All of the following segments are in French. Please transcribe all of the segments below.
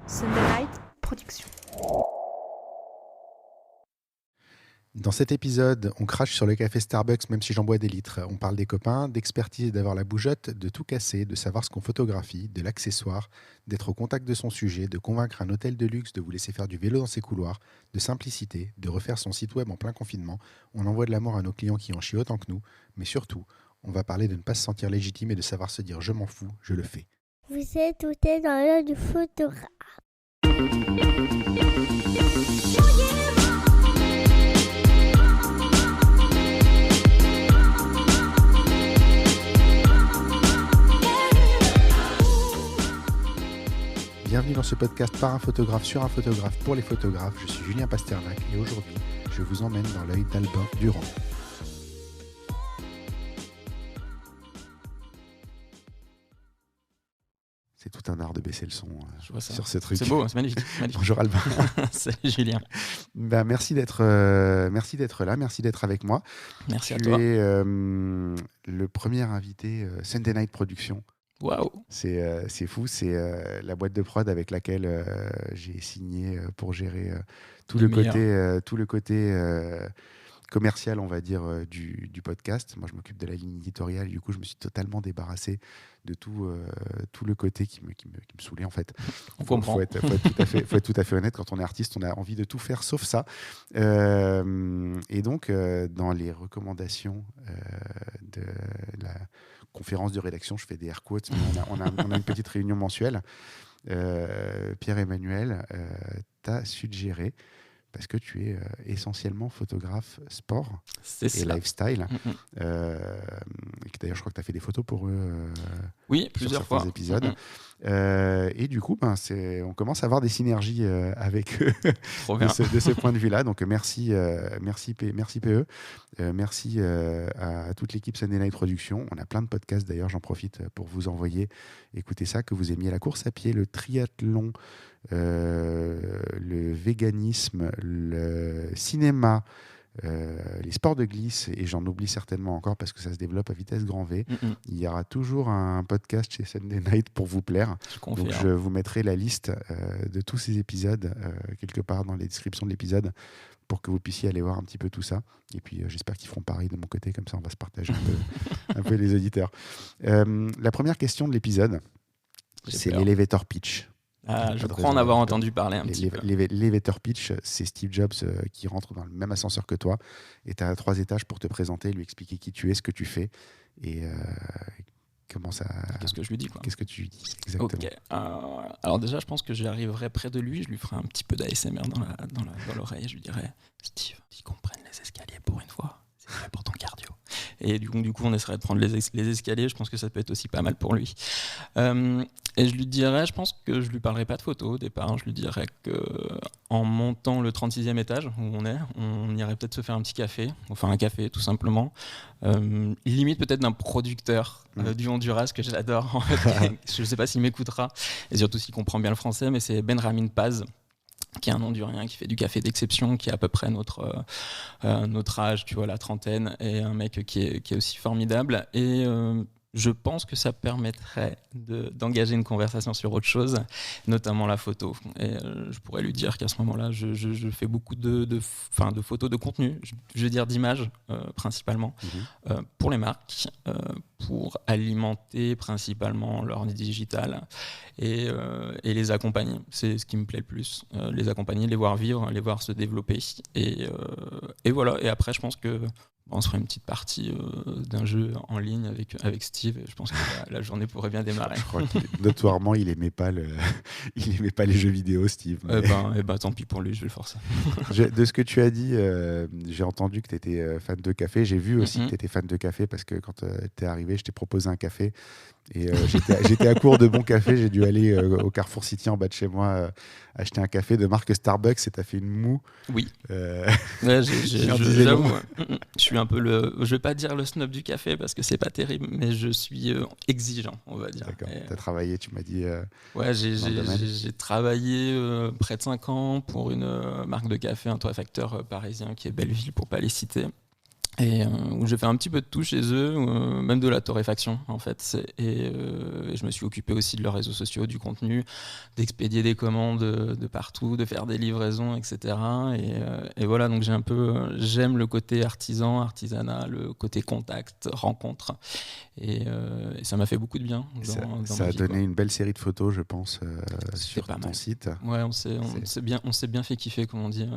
Sunday Night Production. Dans cet épisode, on crache sur le café Starbucks même si j'en bois des litres. On parle des copains, d'expertise et d'avoir la bougeotte, de tout casser, de savoir ce qu'on photographie, de l'accessoire, d'être au contact de son sujet, de convaincre un hôtel de luxe de vous laisser faire du vélo dans ses couloirs, de simplicité, de refaire son site web en plein confinement. On envoie de l'amour à nos clients qui en chient autant que nous. Mais surtout, on va parler de ne pas se sentir légitime et de savoir se dire « je m'en fous, je le fais ». Vous êtes tout est dans l'œil du photographe. Bienvenue dans ce podcast par un photographe sur un photographe pour les photographes. Je suis Julien Pasternak et aujourd'hui, je vous emmène dans l'œil d'Albin Durand. C'est tout un art de baisser le son sur ce truc. C'est beau, c'est magnifique. Bonjour Albin. Salut Julien. Merci d'être là, merci d'être avec moi. Merci à toi. Tu es le premier invité Sunday Night Production. Waouh. C'est fou, c'est la boîte de prod avec laquelle j'ai signé pour gérer tout le côté commercial, on va dire, du podcast. Moi, je m'occupe de la ligne éditoriale et du coup, je me suis totalement débarrassé de tout le côté qui me saoulait, en fait. On comprend. Faut être tout à fait honnête. Quand on est artiste, on a envie de tout faire sauf ça. Et donc, dans les recommandations de la conférence de rédaction, je fais des air quotes, mais on a une petite réunion mensuelle. Pierre-Emmanuel t'a suggéré, parce que tu es essentiellement photographe sport et lifestyle. D'ailleurs, je crois que tu as fait des photos pour eux oui, plusieurs fois. Épisodes. Et du coup, on commence à avoir des synergies avec eux de ce point de vue-là. Donc, merci PE. Merci à toute l'équipe Sunday Night Production. On a plein de podcasts, d'ailleurs, j'en profite pour vous envoyer. Écoutez ça, que vous aimiez la course à pied, le triathlon, le véganisme, le cinéma, les sports de glisse, et j'en oublie certainement encore parce que ça se développe à vitesse grand V. Il y aura toujours un podcast chez Sunday Night pour vous plaire. Donc je vous mettrai la liste de tous ces épisodes quelque part dans les descriptions de l'épisode pour que vous puissiez aller voir un petit peu tout ça. Et puis j'espère qu'ils feront pareil de mon côté, comme ça on va se partager un peu les auditeurs. La première question de l'épisode, c'est l'elevator pitch. Je crois en avoir entendu parler un petit peu. L'elevator pitch, c'est Steve Jobs qui rentre dans le même ascenseur que toi et tu as 3 étages pour te présenter, lui expliquer qui tu es, ce que tu fais et comment ça... Qu'est-ce que je lui dis, quoi. Qu'est-ce que tu lui dis exactement. Ok. Alors déjà, je pense que j'arriverai près de lui, je lui ferai un petit peu d'ASMR dans l'oreille et je lui dirai « Steve, ils comprennent les escaliers pour une fois, c'est fait pour ton cardio. » Et du coup, on essaierait de prendre les escaliers. Je pense que ça peut être aussi pas mal pour lui. Et je lui dirais, je pense que je lui parlerai pas de photos au départ. Je lui dirais qu'en montant le 36e étage où on irait peut-être se faire un petit café, enfin un café tout simplement. Limite peut-être d'un producteur du Honduras que j'adore. En fait. Je ne sais pas s'il m'écoutera et surtout s'il comprend bien le français, mais c'est Benramin Paz, qui est un Hondurien qui fait du café d'exception, qui a à peu près notre âge, tu vois, la trentaine, et un mec qui est aussi formidable. Et je pense que ça permettrait d'engager une conversation sur autre chose, notamment la photo. Et je pourrais lui dire qu'à ce moment-là, je fais beaucoup de photos de contenu, je veux dire d'images principalement, pour les marques, pour alimenter principalement leur digital et les accompagner. C'est ce qui me plaît le plus. Les accompagner, les voir vivre, les voir se développer. Et voilà. Et après, je pense que on se ferait une petite partie d'un jeu en ligne avec Steve. Je pense que la journée pourrait bien démarrer. Je crois que notoirement, il aimait pas les jeux vidéo, Steve. Tant pis pour lui, je vais le forcer. De ce que tu as dit, j'ai entendu que tu étais fan de café. J'ai vu aussi que tu étais fan de café parce que quand tu es arrivé, je t'ai proposé un café. Et j'étais à court de bon café. J'ai dû aller au Carrefour City en bas de chez moi acheter un café de marque Starbucks et tu as fait une moue. Oui. J'avoue. Je suis un peu je vais pas dire le snob du café parce que c'est pas terrible, mais je suis exigeant, on va dire. D'accord. Tu as travaillé, tu m'as dit. Ouais, j'ai travaillé près de 5 ans pour une marque de café, un torréfacteur parisien qui est Belleville, pour pas les citer. et où j'ai fait un petit peu de tout chez eux, même de la torréfaction en fait. Et je me suis occupé aussi de leurs réseaux sociaux, du contenu, d'expédier des commandes de partout, de faire des livraisons, etc. Et voilà, donc j'aime le côté artisanat, le côté contact, rencontre, et ça m'a fait beaucoup de bien. Ça a donné une belle série de photos, je pense, sur pas ton mal. site. Ouais, on s'est bien fait kiffer, comme on dit,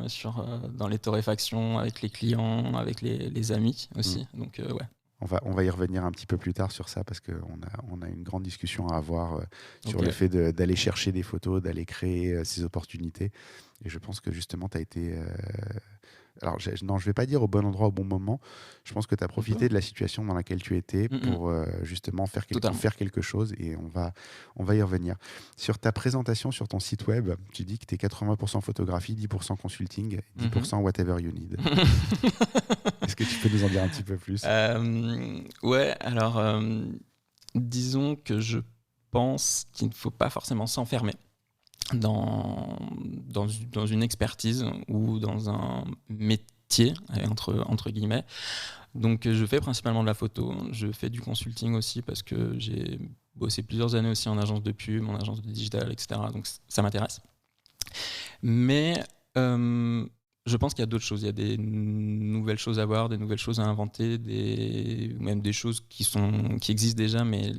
dans les torréfactions, avec les clients, avec les amis aussi. Donc, ouais. On va y revenir un petit peu plus tard sur ça parce qu'on a une grande discussion à avoir sur Ok. le fait d'aller chercher des photos, d'aller créer ces opportunités. Et je pense que justement, tu as été... Alors, non, je ne vais pas dire au bon endroit, au bon moment. Je pense que tu as profité de la situation dans laquelle tu étais pour justement faire quelque chose et on va y revenir. Sur ta présentation sur ton site web, tu dis que tu es 80% photographie, 10% consulting, 10% whatever you need. Est-ce que tu peux nous en dire un petit peu plus ? Ouais, alors disons que je pense qu'il ne faut pas forcément s'enfermer dans une expertise ou dans un métier, entre guillemets. Donc je fais principalement de la photo, je fais du consulting aussi parce que j'ai bossé plusieurs années aussi en agence de pub, en agence de digital, etc. Donc ça m'intéresse. Mais je pense qu'il y a d'autres choses. Il y a des nouvelles choses à voir, des nouvelles choses à inventer, même des choses qui existent déjà, mais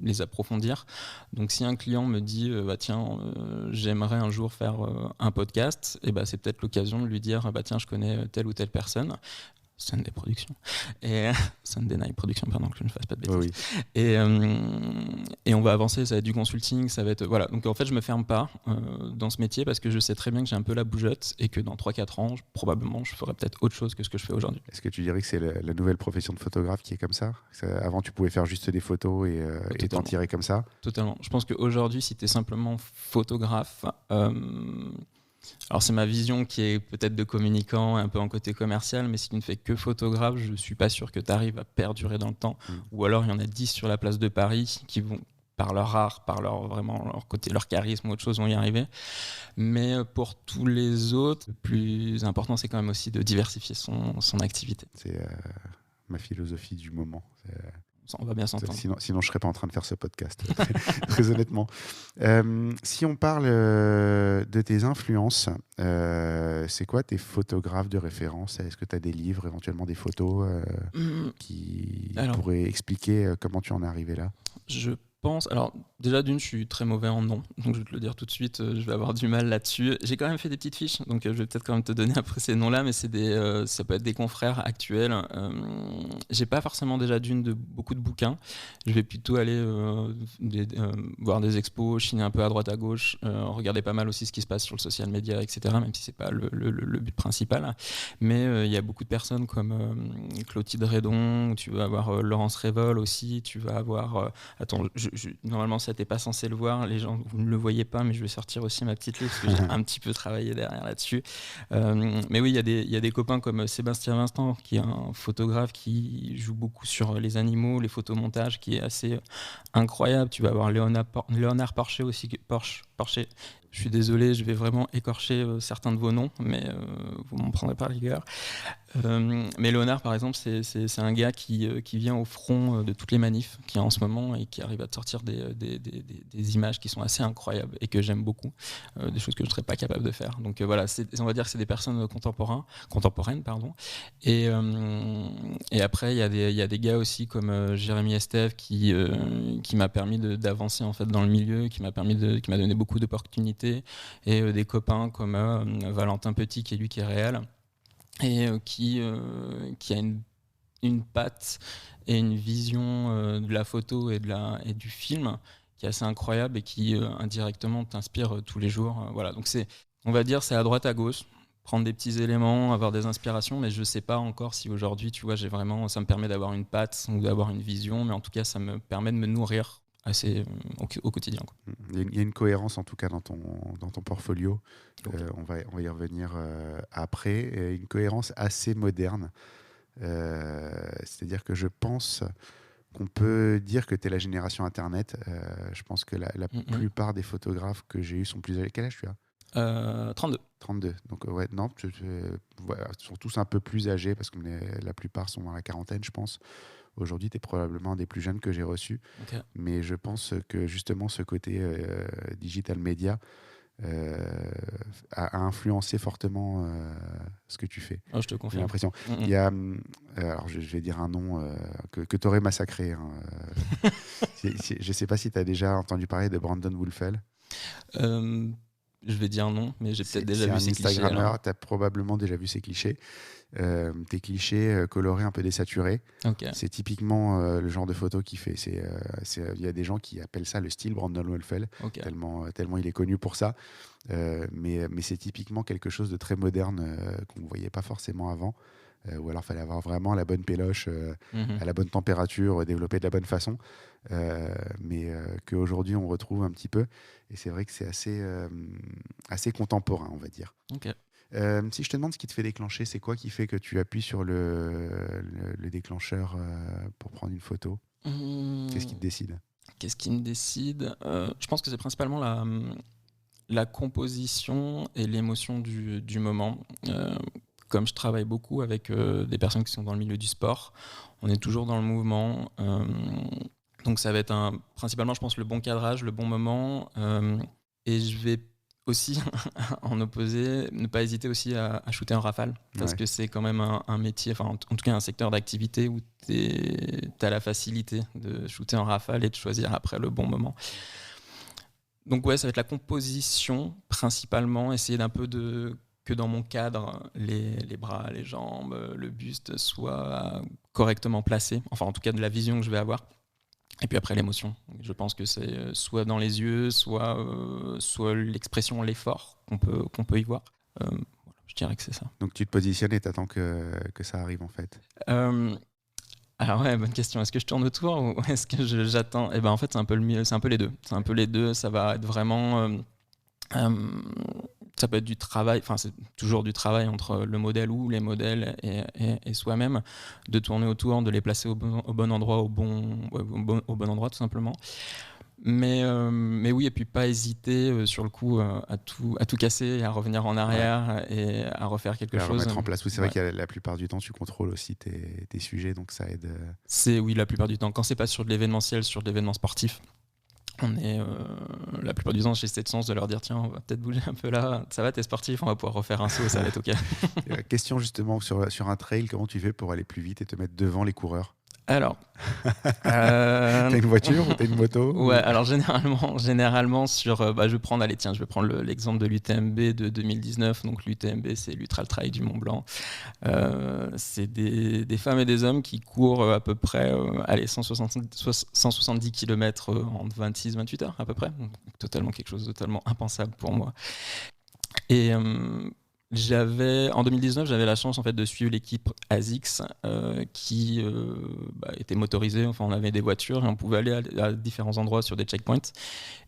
les approfondir. Donc, si un client me dit, tiens, j'aimerais un jour faire un podcast, et c'est peut-être l'occasion de lui dire, tiens, je connais telle ou telle personne. Sunday Productions. Et Sunday Night Productions, pardon, que je ne fasse pas de bêtises. Oui. Et on va avancer, ça va être du consulting, ça va être... Voilà. Donc en fait, je ne me ferme pas dans ce métier parce que je sais très bien que j'ai un peu la bougeotte et que dans 3-4 ans, probablement, je ferai peut-être autre chose que ce que je fais aujourd'hui. Est-ce que tu dirais que c'est la nouvelle profession de photographe qui est comme ça ? Avant, tu pouvais faire juste des photos et t'en tirer comme ça ? Totalement. Je pense qu'aujourd'hui, si tu es simplement photographe... alors c'est ma vision qui est peut-être de communicant, un peu en côté commercial, mais si tu ne fais que photographe, je ne suis pas sûr que tu arrives à perdurer dans le temps. Ou alors il y en a 10 sur la place de Paris qui vont, par leur art, par leur côté, leur charisme ou autre chose, vont y arriver. Mais pour tous les autres, le plus important, c'est quand même aussi de diversifier son activité. C'est ma philosophie du moment. On va bien s'entendre. Sinon, je ne serais pas en train de faire ce podcast, très honnêtement. Si on parle de tes influences, c'est quoi tes photographes de référence ? Est-ce que tu as des livres, éventuellement des photos qui pourraient expliquer comment tu en es arrivé là ? Je pense... Alors, déjà, je suis très mauvais en nom, donc je vais te le dire tout de suite, je vais avoir du mal là-dessus. J'ai quand même fait des petites fiches, donc je vais peut-être quand même te donner après ces noms-là, mais ça peut être des confrères actuels. J'ai pas forcément déjà beaucoup de bouquins. Je vais plutôt aller voir des expos, chiner un peu à droite à gauche, regarder pas mal aussi ce qui se passe sur le social media, etc., même si c'est pas le but principal. Mais il y a beaucoup de personnes comme Clotilde Redon, tu vas avoir Laurence Révol aussi, tu vas avoir... attends, normalement ça t'es pas censé le voir, les gens vous ne le voyez pas, mais je vais sortir aussi ma petite liste parce que j'ai un petit peu travaillé derrière là-dessus. Mais oui, il y a des copains comme Sébastien Vincent qui est un photographe qui joue beaucoup sur les animaux, les photomontages, qui est assez incroyable. Tu vas avoir Léonard Porcher aussi, Porcher. Je suis désolé, je vais vraiment écorcher certains de vos noms, mais vous m'en prendrez pas rigueur. Mais Léonard, par exemple, c'est un gars qui vient au front de toutes les manifs qu'il y a en ce moment et qui arrive à te sortir des images qui sont assez incroyables et que j'aime beaucoup, des choses que je ne serais pas capable de faire. Donc voilà, on va dire que c'est des personnes contemporaines. Et après, il y a des gars aussi comme Jérémy Estève qui m'a permis d'avancer en fait dans le milieu, qui m'a donné beaucoup d'opportunités, et des copains comme Valentin Petit, qui est réel, et qui a une patte et une vision de la photo et du film qui est assez incroyable et qui indirectement t'inspire tous les jours. Voilà, donc on va dire c'est à droite à gauche, prendre des petits éléments, avoir des inspirations, mais je sais pas encore si aujourd'hui, tu vois, ça me permet d'avoir une patte ou d'avoir une vision, mais en tout cas ça me permet de me nourrir assez au quotidien, quoi. Il y a une cohérence en tout cas dans ton portfolio. Okay. On va y revenir après. Et une cohérence assez moderne. C'est-à-dire que je pense qu'on peut dire que tu es la génération Internet. Je pense que la plupart des photographes que j'ai eus sont plus âgés. Quel âge tu as ? 32. 32. Donc, ouais, non, voilà, ils sont tous un peu plus âgés parce que la plupart sont dans la quarantaine, je pense. Aujourd'hui, tu es probablement un des plus jeunes que j'ai reçus. Okay. Mais je pense que justement, ce côté digital media a influencé fortement ce que tu fais. Oh, je te confirme. J'ai l'impression. Il y a, alors je vais dire un nom que tu aurais massacré. Hein. Je ne sais pas si tu as déjà entendu parler de Brandon Wolfel. Je vais dire non, mais j'ai peut-être déjà vu ses clichés. C'est un Instagrammeur, tu as probablement déjà vu ses clichés. Tes clichés colorés, un peu désaturés. Okay. C'est typiquement le genre de photo qu'il fait. Il y a des gens qui appellent ça le style Brandon Wolfel, okay. tellement il est connu pour ça. Mais c'est typiquement quelque chose de très moderne qu'on ne voyait pas forcément avant. Ou alors il fallait avoir vraiment la bonne péloche, à la bonne température, développé de la bonne façon. Mais qu'aujourd'hui on retrouve un petit peu. Et c'est vrai que c'est assez contemporain, on va dire. Okay. Si je te demande ce qui te fait déclencher, c'est quoi qui fait que tu appuies sur le déclencheur pour prendre une photo ? Qu'est-ce qui te décide ? Qu'est-ce qui me décide ? Je pense que c'est principalement la composition et l'émotion du moment. Comme je travaille beaucoup avec des personnes qui sont dans le milieu du sport, on est toujours dans le mouvement. Donc ça va être principalement, je pense, le bon cadrage, le bon moment. Et je vais aussi, en opposé, ne pas hésiter aussi à shooter en rafale. Parce que c'est quand même un métier, enfin en tout cas un secteur d'activité où tu as la facilité de shooter en rafale et de choisir après le bon moment. Donc ouais, ça va être la composition principalement, essayer d'un peu que dans mon cadre, les bras, les jambes, le buste soient correctement placés, enfin en tout cas de la vision que je vais avoir. Et puis après l'émotion, je pense que c'est soit dans les yeux, soit l'expression, l'effort qu'on peut y voir. Voilà, je dirais que c'est ça. Donc tu te positionnes et t'attends que ça arrive en fait. Alors ouais, bonne question. Est-ce que je tourne autour ou est-ce que j'attends ? En fait c'est un peu les deux. C'est un peu les deux. Ça va être vraiment ça peut être du travail, enfin c'est toujours du travail entre le modèle ou les modèles et soi-même, de tourner autour, de les placer au bon endroit, au bon endroit tout simplement. Mais oui, et puis pas hésiter sur le coup à tout casser et à revenir en arrière et à refaire quelque chose. Remettre en place. Oui, c'est vrai que la plupart du temps tu contrôles aussi tes sujets, donc ça aide. Oui, la plupart du temps. Quand c'est pas sur de l'événementiel, sur de l'événement sportif, on est la plupart du temps j'ai cette chance de leur dire tiens on va peut-être bouger un peu là, ça va t'es sportif, on va pouvoir refaire un saut, ça va être ok. Question justement sur un trail, comment tu fais pour aller plus vite et te mettre devant les coureurs ? Alors t'as une voiture ou t'as une moto ? Ouais, alors généralement sur je vais prendre l'exemple de l'UTMB de 2019. Donc l'UTMB c'est l'Ultra Trail du Mont Blanc. C'est des femmes et des hommes qui courent à peu près 170 km en 26-28 heures à peu près. Donc, quelque chose de totalement impensable pour moi. Et en 2019, j'avais la chance en fait de suivre l'équipe ASICS qui était motorisée. Enfin, on avait des voitures et on pouvait aller à différents endroits sur des checkpoints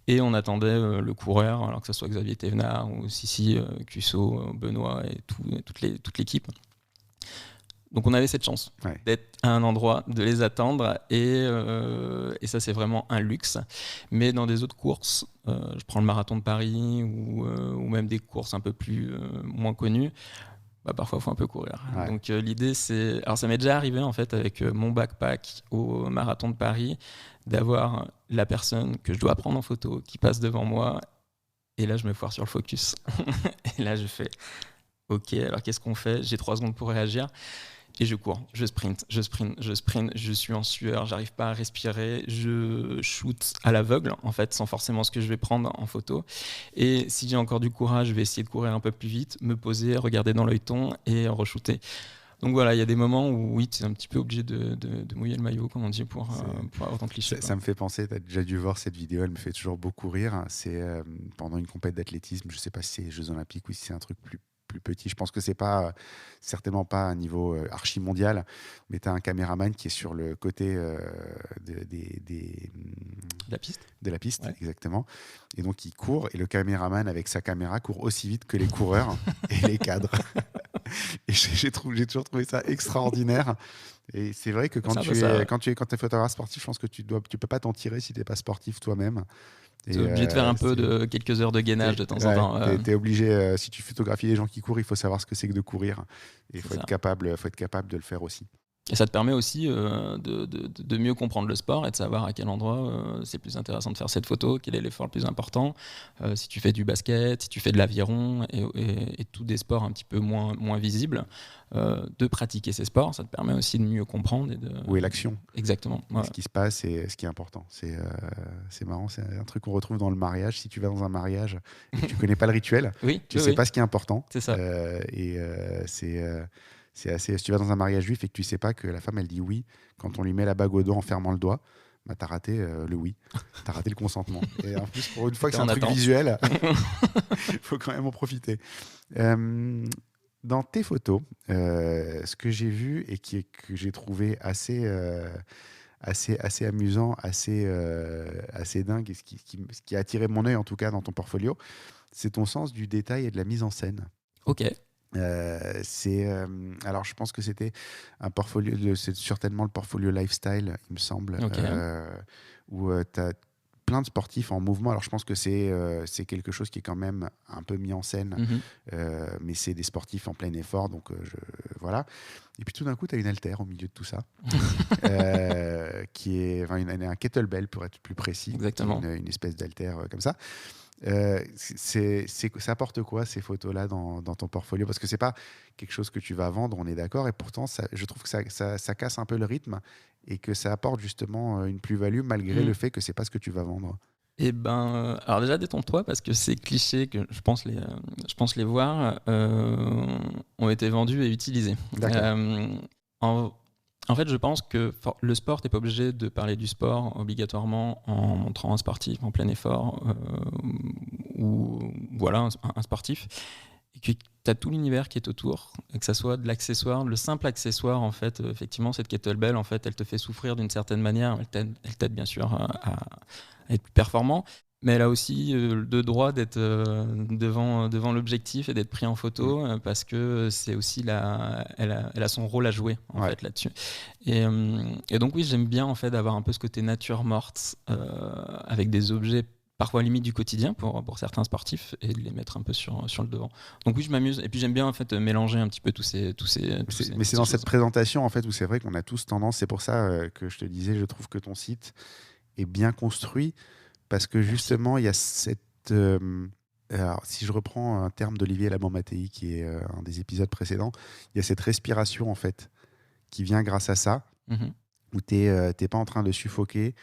et on attendait le coureur, alors que ce soit Xavier Thévenard ou Sissi Cusso, Benoît et toute l'équipe. Donc on avait cette chance d'être à un endroit, de les attendre et ça c'est vraiment un luxe. Mais dans des autres courses, je prends le marathon de Paris ou même des courses un peu moins connues, parfois il faut un peu courir. Ouais. Donc l'idée c'est... Alors ça m'est déjà arrivé en fait avec mon backpack au marathon de Paris d'avoir la personne que je dois prendre en photo qui passe devant moi et là je me foire sur le focus. Et là je fais ok, alors qu'est-ce qu'on fait ? J'ai 3 secondes pour réagir. Et je cours, je sprint, je suis en sueur, j'arrive pas à respirer, je shoot à l'aveugle en fait, sans forcément ce que je vais prendre en photo. Et si j'ai encore du courage, je vais essayer de courir un peu plus vite, me poser, regarder dans l'œilleton et re-shooter. Donc voilà, il y a des moments où oui, tu es un petit peu obligé de mouiller le maillot, comme on dit, pour avoir ton cliché. Ça me fait penser, tu as déjà dû voir cette vidéo, elle me fait toujours beaucoup rire. C'est pendant une compète d'athlétisme, je sais pas si c'est les Jeux Olympiques ou si c'est un truc plus petit. Je pense que c'est certainement pas un niveau archi mondial, mais tu as un caméraman qui est sur le côté de la piste, ouais. Exactement. Et donc il court et le caméraman avec sa caméra court aussi vite que les coureurs et les cadres. Et j'ai toujours trouvé ça extraordinaire. Et c'est vrai que quand tu es photographe sportif, je pense que tu peux pas t'en tirer si tu n'es pas sportif toi-même. Tu es obligé de faire un peu de quelques heures de gainage de temps en temps. Tu es obligé, si tu photographies les gens qui courent, il faut savoir ce que c'est que de courir. Et il faut être capable de le faire aussi. Et ça te permet aussi de mieux comprendre le sport et de savoir à quel endroit c'est plus intéressant de faire cette photo, quel est l'effort le plus important. Si tu fais du basket, si tu fais de l'aviron et tous des sports un petit peu moins visibles, de pratiquer ces sports, ça te permet aussi de mieux comprendre. Où est l'action ? Exactement. Ouais. Ce qui se passe et ce qui est important. C'est marrant, c'est un truc qu'on retrouve dans le mariage. Si tu vas dans un mariage et que tu connais pas le rituel, tu sais pas ce qui est important. C'est ça. C'est assez. Si tu vas dans un mariage juif et que tu sais pas que la femme elle dit oui quand on lui met la bague au doigt en fermant le doigt, bah t'as raté le oui, t'as raté le consentement. Et en plus pour une fois que c'est un truc visuel, il faut quand même en profiter. Dans tes photos, ce que j'ai vu et que j'ai trouvé assez amusant, assez dingue, et ce qui a attiré mon œil en tout cas dans ton portfolio, c'est ton sens du détail et de la mise en scène. Ok. Alors je pense que c'était un portfolio, c'est certainement le portfolio lifestyle, il me semble, où tu as plein de sportifs en mouvement. Alors je pense que c'est quelque chose qui est quand même un peu mis en scène, mais c'est des sportifs en plein effort, donc voilà. Et puis tout d'un coup, tu as une haltère au milieu de tout ça, qui est un kettlebell pour être plus précis. Exactement. Une espèce d'haltère comme ça. Ça apporte quoi ces photos-là dans ton portfolio ? Parce que c'est pas quelque chose que tu vas vendre, on est d'accord, et pourtant je trouve que ça casse un peu le rythme et que ça apporte justement une plus-value malgré le fait que c'est pas ce que tu vas vendre. Alors déjà détends-toi parce que ces clichés que je pense les voir ont été vendus et utilisés. En fait, je pense que le sport, tu n'es pas obligé de parler du sport obligatoirement en montrant un sportif en plein effort ou voilà, un sportif. Et que tu as tout l'univers qui est autour, et que ça soit de l'accessoire, le simple accessoire, en fait, effectivement, cette kettlebell, en fait, elle te fait souffrir d'une certaine manière. Elle t'aide bien sûr à être plus performant. Mais elle a aussi le droit d'être devant l'objectif et d'être pris en photo parce que c'est aussi elle a son rôle à jouer en fait là-dessus. Et donc oui, j'aime bien en fait d'avoir un peu ce côté nature morte avec des objets parfois limite du quotidien pour certains sportifs et de les mettre un peu sur le devant. Donc oui, je m'amuse et puis j'aime bien en fait mélanger un petit peu tous ces mais c'est dans cette présentation en fait où c'est vrai qu'on a tous tendance, c'est pour ça que je te disais, je trouve que ton site est bien construit. Parce que justement, il y a cette... alors, si je reprends un terme d'Olivier Laban-Mattei, qui est un des épisodes précédents, il y a cette respiration, en fait, qui vient grâce à ça, où tu n'es pas en train de suffoquer,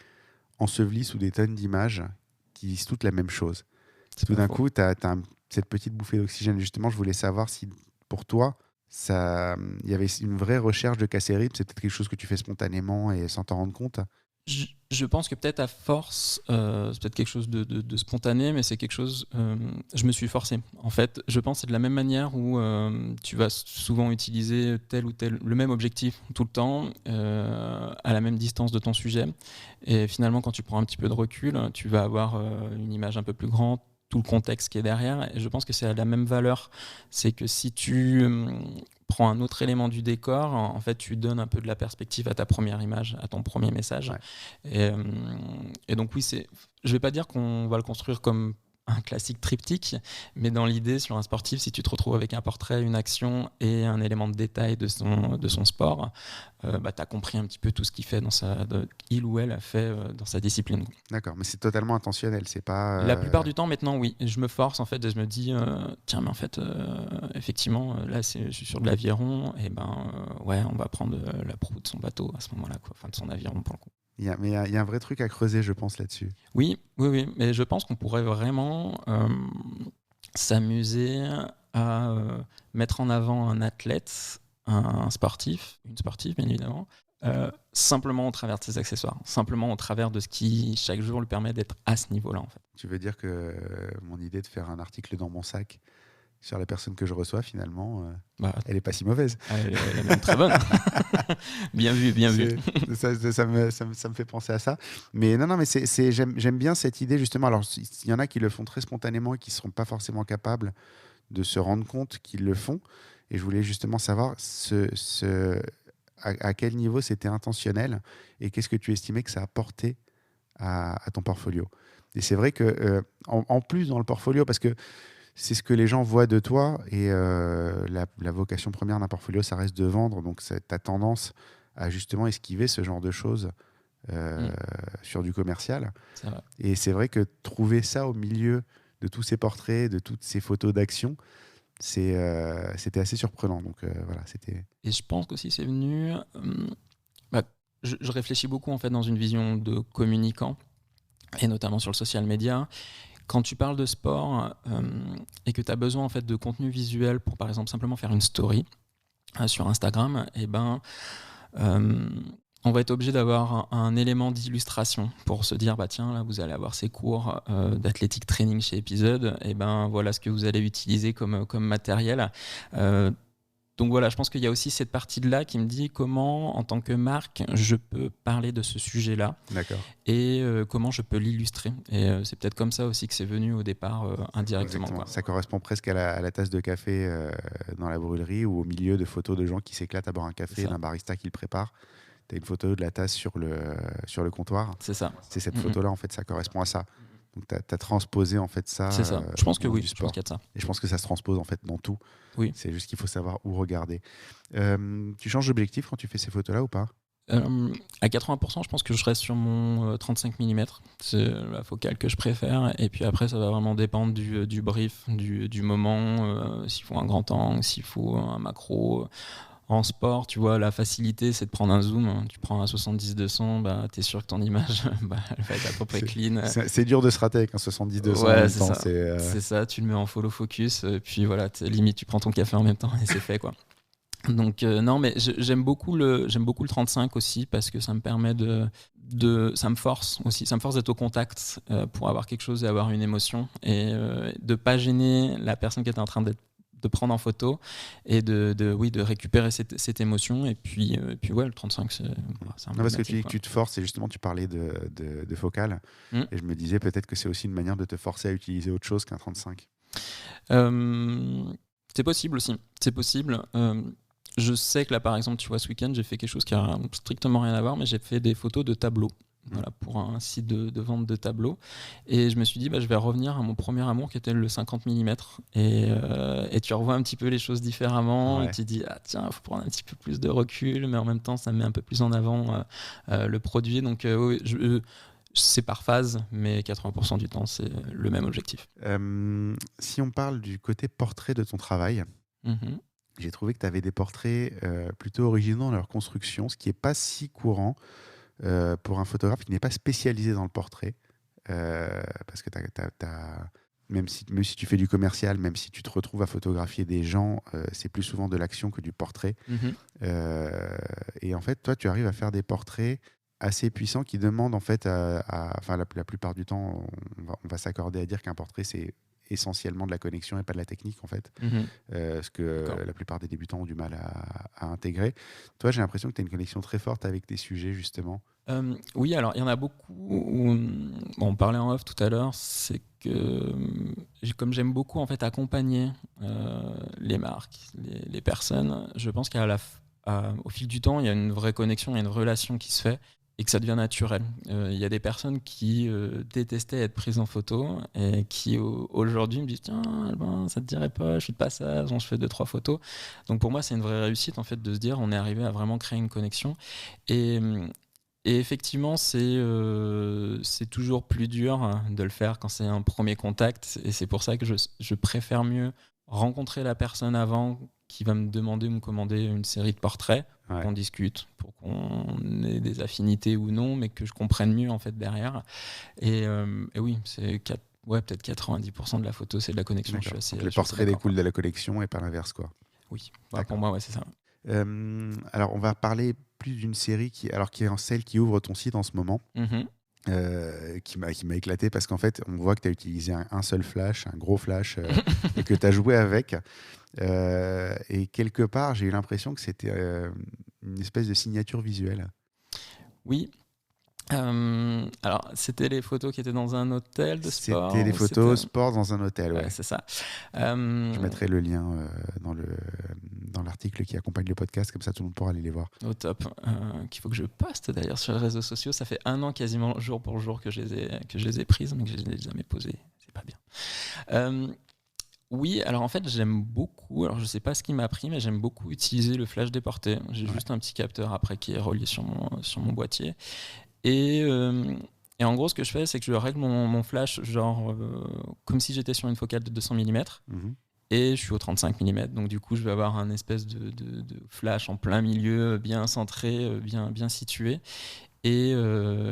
enseveli sous des tonnes d'images qui disent toutes la même chose. Tout d'un coup, tu as cette petite bouffée d'oxygène. Justement, je voulais savoir si, pour toi, il y avait une vraie recherche de casser rythme. C'est peut-être quelque chose que tu fais spontanément et sans t'en rendre compte. Je pense que peut-être à force, c'est peut-être quelque chose de spontané, mais c'est quelque chose. Je me suis forcé. En fait, je pense que c'est de la même manière où tu vas souvent utiliser tel ou tel le même objectif tout le temps, à la même distance de ton sujet. Et finalement, quand tu prends un petit peu de recul, tu vas avoir une image un peu plus grande, tout le contexte qui est derrière. Et je pense que c'est à la même valeur. C'est que si tu prends un autre élément du décor, en fait, tu donnes un peu de la perspective à ta première image, à ton premier message. Ouais. Et donc oui, je ne vais pas dire qu'on va le construire comme un classique triptyque, mais dans l'idée, sur un sportif, si tu te retrouves avec un portrait, une action et un élément de détail de son sport, tu as compris un petit peu tout ce qu'il fait il ou elle a fait dans sa discipline. D'accord, mais c'est totalement intentionnel, c'est pas... La plupart du temps, maintenant, oui. Je me force, en fait, et je me dis, tiens, mais en fait, effectivement, là, je suis sur de l'aviron, et on va prendre la proue de son bateau à ce moment-là, quoi. Enfin, de son aviron, pour le coup. Il y a un vrai truc à creuser, je pense, là-dessus. Oui, mais je pense qu'on pourrait vraiment s'amuser à mettre en avant un athlète, un sportif, une sportive, bien évidemment, simplement au travers de ses accessoires, simplement au travers de ce qui, chaque jour, lui permet d'être à ce niveau-là, en fait. Tu veux dire que mon idée de faire un article dans mon sac sur la personne que je reçois, finalement, elle n'est pas si mauvaise. Elle est même très bonne. Bien vu. Ça me fait penser à ça. Mais non, mais j'aime bien cette idée, justement. Alors, il y en a qui le font très spontanément et qui ne seront pas forcément capables de se rendre compte qu'ils le font. Et je voulais justement savoir à quel niveau c'était intentionnel et qu'est-ce que tu estimais que ça apportait à ton portfolio. Et c'est vrai que en plus dans le portfolio, parce que c'est ce que les gens voient de toi et la vocation première d'un portfolio, ça reste de vendre. Donc tu as tendance à justement esquiver ce genre de choses sur du commercial. C'est vrai. Et c'est vrai que trouver ça au milieu de tous ces portraits, de toutes ces photos d'action, c'était assez surprenant. Donc voilà, c'était... Et je pense qu'aussi c'est venu... je réfléchis beaucoup en fait dans une vision de communicant, et notamment sur le social media. Quand tu parles de sport et que tu as besoin en fait, de contenu visuel pour par exemple simplement faire une story sur Instagram, et on va être obligé d'avoir un élément d'illustration pour se dire tiens, là vous allez avoir ces cours d'athlétique training chez Episode, et voilà ce que vous allez utiliser comme matériel. Donc voilà, je pense qu'il y a aussi cette partie-là qui me dit comment, en tant que marque, je peux parler de ce sujet-là. D'accord. Et comment je peux l'illustrer. Et c'est peut-être comme ça aussi que c'est venu au départ indirectement. Quoi. Ça correspond presque à la tasse de café dans la brûlerie ou au milieu de photos de gens qui s'éclatent à boire un café, d'un barista qui le prépare. Tu as une photo de la tasse sur le comptoir. C'est ça. C'est cette photo-là, en fait, ça correspond à ça. Donc, tu as transposé en fait ça. C'est ça. Je pense que oui, je pense qu'il y a de ça. Et je pense que ça se transpose en fait dans tout. Oui. C'est juste qu'il faut savoir où regarder. Tu changes d'objectif quand tu fais ces photos-là ou pas ? À 80%, je pense que je reste sur mon 35 mm. C'est la focale que je préfère. Et puis après, ça va vraiment dépendre du brief, du moment, s'il faut un grand angle, s'il faut un macro. En sport, tu vois, la facilité, c'est de prendre un zoom. Tu prends un 70-200, tu es sûr que ton image, elle va être à peu près clean. C'est dur de se rater avec un 70-200 ouais, en même c'est temps. Ça. C'est ça, tu le mets en follow focus, puis voilà, limite, tu prends ton café en même temps et c'est fait, quoi. Donc non, mais j'aime beaucoup le 35 aussi parce que ça me permet ça me force aussi, ça me force d'être au contact pour avoir quelque chose et avoir une émotion et de pas gêner la personne qui est en train de prendre en photo et de récupérer cette émotion. Et puis ouais, le 35, c'est un non, parce que tu dis que tu te forces, et justement, tu parlais de focale. Et je me disais peut-être que c'est aussi une manière de te forcer à utiliser autre chose qu'un 35. C'est possible aussi. C'est possible. Je sais que là, par exemple, tu vois, ce week-end, j'ai fait quelque chose qui a strictement rien à voir, mais j'ai fait des photos de tableaux. Voilà, pour un site de vente de tableaux. Et je me suis dit, je vais revenir à mon premier amour qui était le 50 mm. Et tu revois un petit peu les choses différemment. Ouais. Et tu te dis, tiens, il faut prendre un petit peu plus de recul, mais en même temps, ça met un peu plus en avant le produit. Donc, c'est par phase, mais 80% du temps, c'est le même objectif. Si on parle du côté portrait de ton travail, j'ai trouvé que tu avais des portraits plutôt originaux dans leur construction, ce qui n'est pas si courant. Pour un photographe qui n'est pas spécialisé dans le portrait, parce que même si tu fais du commercial, même si tu te retrouves à photographier des gens, c'est plus souvent de l'action que du portrait. Et en fait, toi, tu arrives à faire des portraits assez puissants qui demandent en fait, la plupart du temps, on va s'accorder à dire qu'un portrait, c'est essentiellement de la connexion et pas de la technique en fait, ce que la plupart des débutants ont du mal à intégrer. Toi, j'ai l'impression que tu as une connexion très forte avec tes sujets justement. Oui, alors il y en a beaucoup. On parlait en off tout à l'heure, c'est que comme j'aime beaucoup en fait accompagner les marques, les personnes, je pense qu'au fil du temps, il y a une vraie connexion, il y a une relation qui se fait. Et que ça devient naturel. Il y a des personnes qui détestaient être prises en photo et qui aujourd'hui me disent tiens, ça te dirait pas, je suis de passage, on se fait 2-3 photos. Donc pour moi, c'est une vraie réussite en fait de se dire on est arrivé à vraiment créer une connexion. Et effectivement, c'est toujours plus dur de le faire quand c'est un premier contact. Et c'est pour ça que je préfère mieux rencontrer la personne avant qui va me demander ou me commander une série de portraits, pour qu'on discute, pour qu'on ait des affinités ou non, mais que je comprenne mieux en fait derrière. Et oui, c'est peut-être 90% de la photo, c'est de la connexion. Donc le portrait découle de la connexion et pas l'inverse, quoi. Oui, pour moi, c'est ça. Alors, on va parler plus d'une série qui est celle qui ouvre ton site en ce moment. Qui m'a éclaté parce qu'en fait on voit que tu as utilisé un seul flash, un gros flash et que tu as joué avec et quelque part j'ai eu l'impression que c'était une espèce de signature visuelle. Oui, Alors, c'était les photos qui étaient dans un hôtel de sport. C'était les photos sport dans un hôtel. Ouais. C'est ça. Je mettrai le lien dans l'article qui accompagne le podcast, comme ça tout le monde pourra aller les voir. Au top. Qu'il faut que je poste d'ailleurs sur les réseaux sociaux. Ça fait 1 an quasiment jour pour jour que je les ai prises, donc je les ai jamais posées. C'est pas bien. Oui, alors en fait, j'aime beaucoup, alors je sais pas ce qui m'a pris, mais j'aime beaucoup utiliser le flash déporté. J'ai juste un petit capteur après qui est relié sur mon boîtier. Et en gros, ce que je fais, c'est que je règle mon flash genre comme si j'étais sur une focale de 200 mm. Et je suis au 35 mm. Donc du coup, je vais avoir un espèce de flash en plein milieu, bien centré, bien situé. Et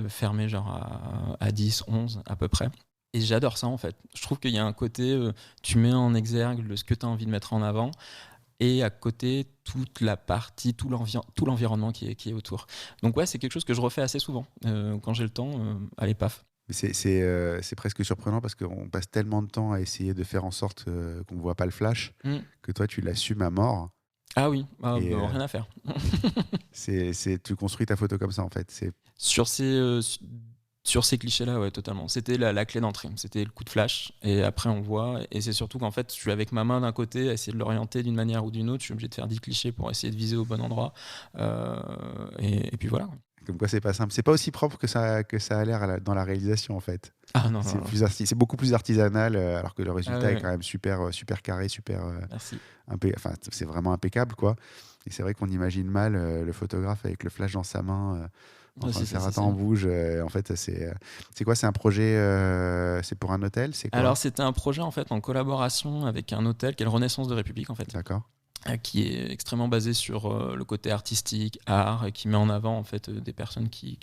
fermé genre à 10, 11 à peu près. Et j'adore ça en fait. Je trouve qu'il y a un côté, tu mets en exergue ce que tu as envie de mettre en avant, et à côté, toute la partie, tout l'environnement qui est autour. Donc ouais, c'est quelque chose que je refais assez souvent. Quand j'ai le temps, allez, paf. C'est presque surprenant parce qu'on passe tellement de temps à essayer de faire en sorte qu'on ne voit pas le flash que toi, tu l'assumes à mort. Ah oui, rien à faire. Tu construis ta photo comme ça en fait. Sur ces clichés-là, ouais, totalement. C'était la clé d'entrée. C'était le coup de flash. Et après, on voit. Et c'est surtout qu'en fait, je suis avec ma main d'un côté à essayer de l'orienter d'une manière ou d'une autre. Je suis obligé de faire 10 clichés pour essayer de viser au bon endroit. Et puis voilà. Comme quoi, c'est pas simple. C'est pas aussi propre que ça a l'air dans la réalisation, en fait. Ah non, c'est beaucoup plus artisanal, alors que le résultat est quand même super carré, super. Merci. Enfin, c'est vraiment impeccable, quoi. Et c'est vrai qu'on imagine mal le photographe avec le flash dans sa main. En bouge. En fait, c'est quoi? C'est un projet, c'est pour un hôtel? C'est quoi? Alors, c'était un projet en fait en collaboration avec un hôtel qui est le Renaissance de République en fait. D'accord. Qui est extrêmement basé sur le côté artistique, art, et qui met en avant en fait des personnes qui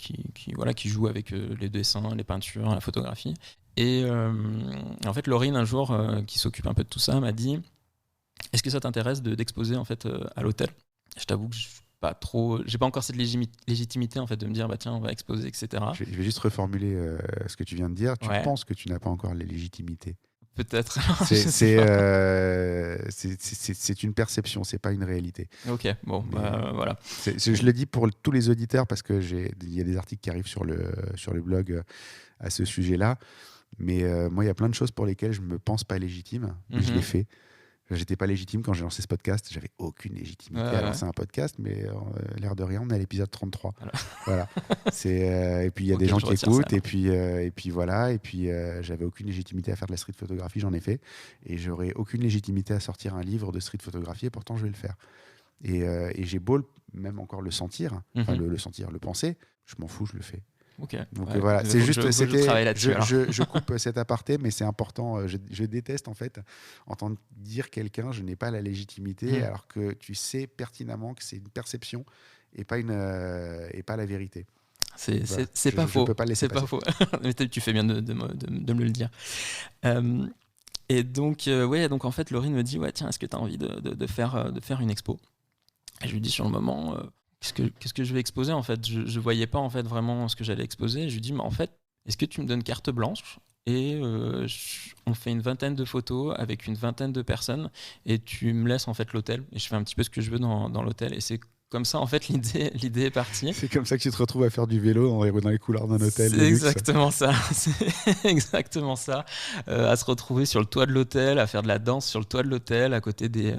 jouent avec les dessins, les peintures, la photographie. Et en fait, Laurine un jour, qui s'occupe un peu de tout ça, m'a dit: est-ce que ça t'intéresse d'exposer en fait à l'hôtel? Je t'avoue que j'ai pas encore cette légitimité en fait de me dire bah tiens on va exposer, etc. Je vais juste reformuler ce que tu viens de dire. Tu penses que tu n'as pas encore la légitimité? Peut-être. C'est une perception, c'est pas une réalité. Ok, bon, voilà. Je le dis pour tous les auditeurs parce que il y a des articles qui arrivent sur le blog à ce sujet-là. Mais moi, il y a plein de choses pour lesquelles je me pense pas légitime, mais je l'ai fait. J'étais pas légitime quand j'ai lancé ce podcast. J'avais aucune légitimité à lancer un podcast, mais l'air de rien, on est à l'épisode 33. Voilà. Et puis il y a des gens qui écoutent, et puis voilà. Et puis j'avais aucune légitimité à faire de la street photographie, j'en ai fait. Et j'aurais aucune légitimité à sortir un livre de street photographie, et pourtant je vais le faire. Et j'ai beau même encore le sentir, le penser, je m'en fous, je le fais. Okay. Donc voilà, c'est juste, je coupe cet aparté, mais c'est important. Je déteste en fait entendre dire quelqu'un je n'ai pas la légitimité, alors que tu sais pertinemment que c'est une perception et pas la vérité. C'est pas faux. Je peux pas le laisser passer. Pas faux. Mais tu fais bien de me le dire. Et donc donc en fait Laurine me dit tiens, est-ce que tu as envie de faire une expo? Et je lui dis sur le moment qu'est-ce que je vais exposer en fait? Je voyais pas en fait vraiment ce que j'allais exposer. Je lui dis mais en fait, est-ce que tu me donnes carte blanche et on fait une 20aine de photos avec une 20aine de personnes et tu me laisses en fait l'hôtel et je fais un petit peu ce que je veux dans l'hôtel. Et c'est comme ça en fait l'idée est partie. C'est comme ça que tu te retrouves à faire du vélo dans les couloirs d'un hôtel. C'est exactement ça. C'est exactement ça. À se retrouver sur le toit de l'hôtel, à faire de la danse sur le toit de l'hôtel à côté des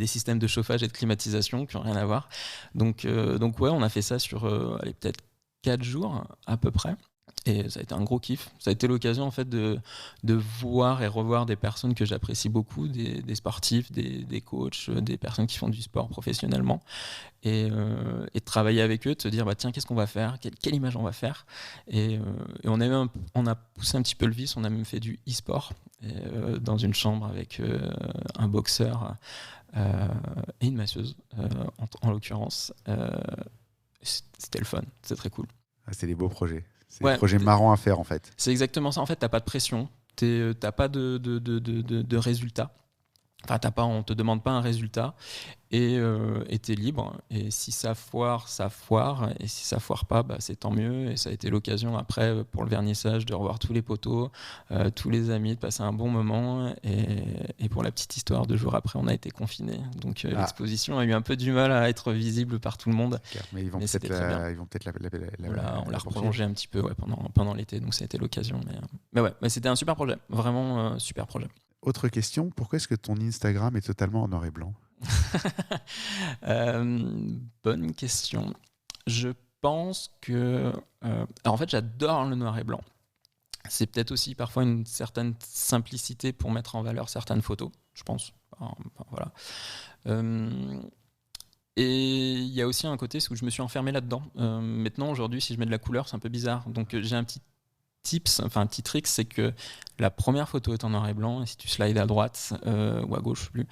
systèmes de chauffage et de climatisation qui n'ont rien à voir. Donc ouais, on a fait ça sur peut-être 4 jours à peu près. Et ça a été un gros kiff. Ça a été l'occasion en fait de voir et revoir des personnes que j'apprécie beaucoup, des sportifs, des coachs, des personnes qui font du sport professionnellement, et de travailler avec eux, de se dire tiens, qu'est-ce qu'on va faire, quelle image on va faire. Et on a poussé un petit peu le vice, on a même fait du e-sport dans une chambre avec un boxeur et une masseuse en l'occurrence. C'était le fun, c'était très cool. C'est des beaux projets. C'est des projets marrants à faire en fait. C'est exactement ça. En fait, t'as pas de pression, t'as pas de résultat. Enfin, on te demande pas un résultat et t'es libre. Et si ça foire, ça foire. Et si ça foire pas, c'est tant mieux. Et ça a été l'occasion après pour le vernissage de revoir tous les potos, tous les amis, de passer un bon moment. Et pour la petite histoire, 2 jours après, on a été confinés. Donc l'exposition a eu un peu du mal à être visible par tout le monde. Mais ils vont peut-être on l'a prolongé un petit peu pendant l'été. Donc ça a été l'occasion. Mais c'était un super projet. Vraiment super projet. Autre question, pourquoi est-ce que ton Instagram est totalement en noir et blanc ? Bonne question. Je pense que... alors en fait, j'adore le noir et blanc. C'est peut-être aussi parfois une certaine simplicité pour mettre en valeur certaines photos, je pense. Enfin, voilà. Et il y a aussi un côté où je me suis enfermé là-dedans. Maintenant, aujourd'hui, si je mets de la couleur, c'est un peu bizarre. Donc j'ai un petit un petit trick, c'est que la première photo est en noir et blanc, et si tu slides à droite ou à gauche, plus,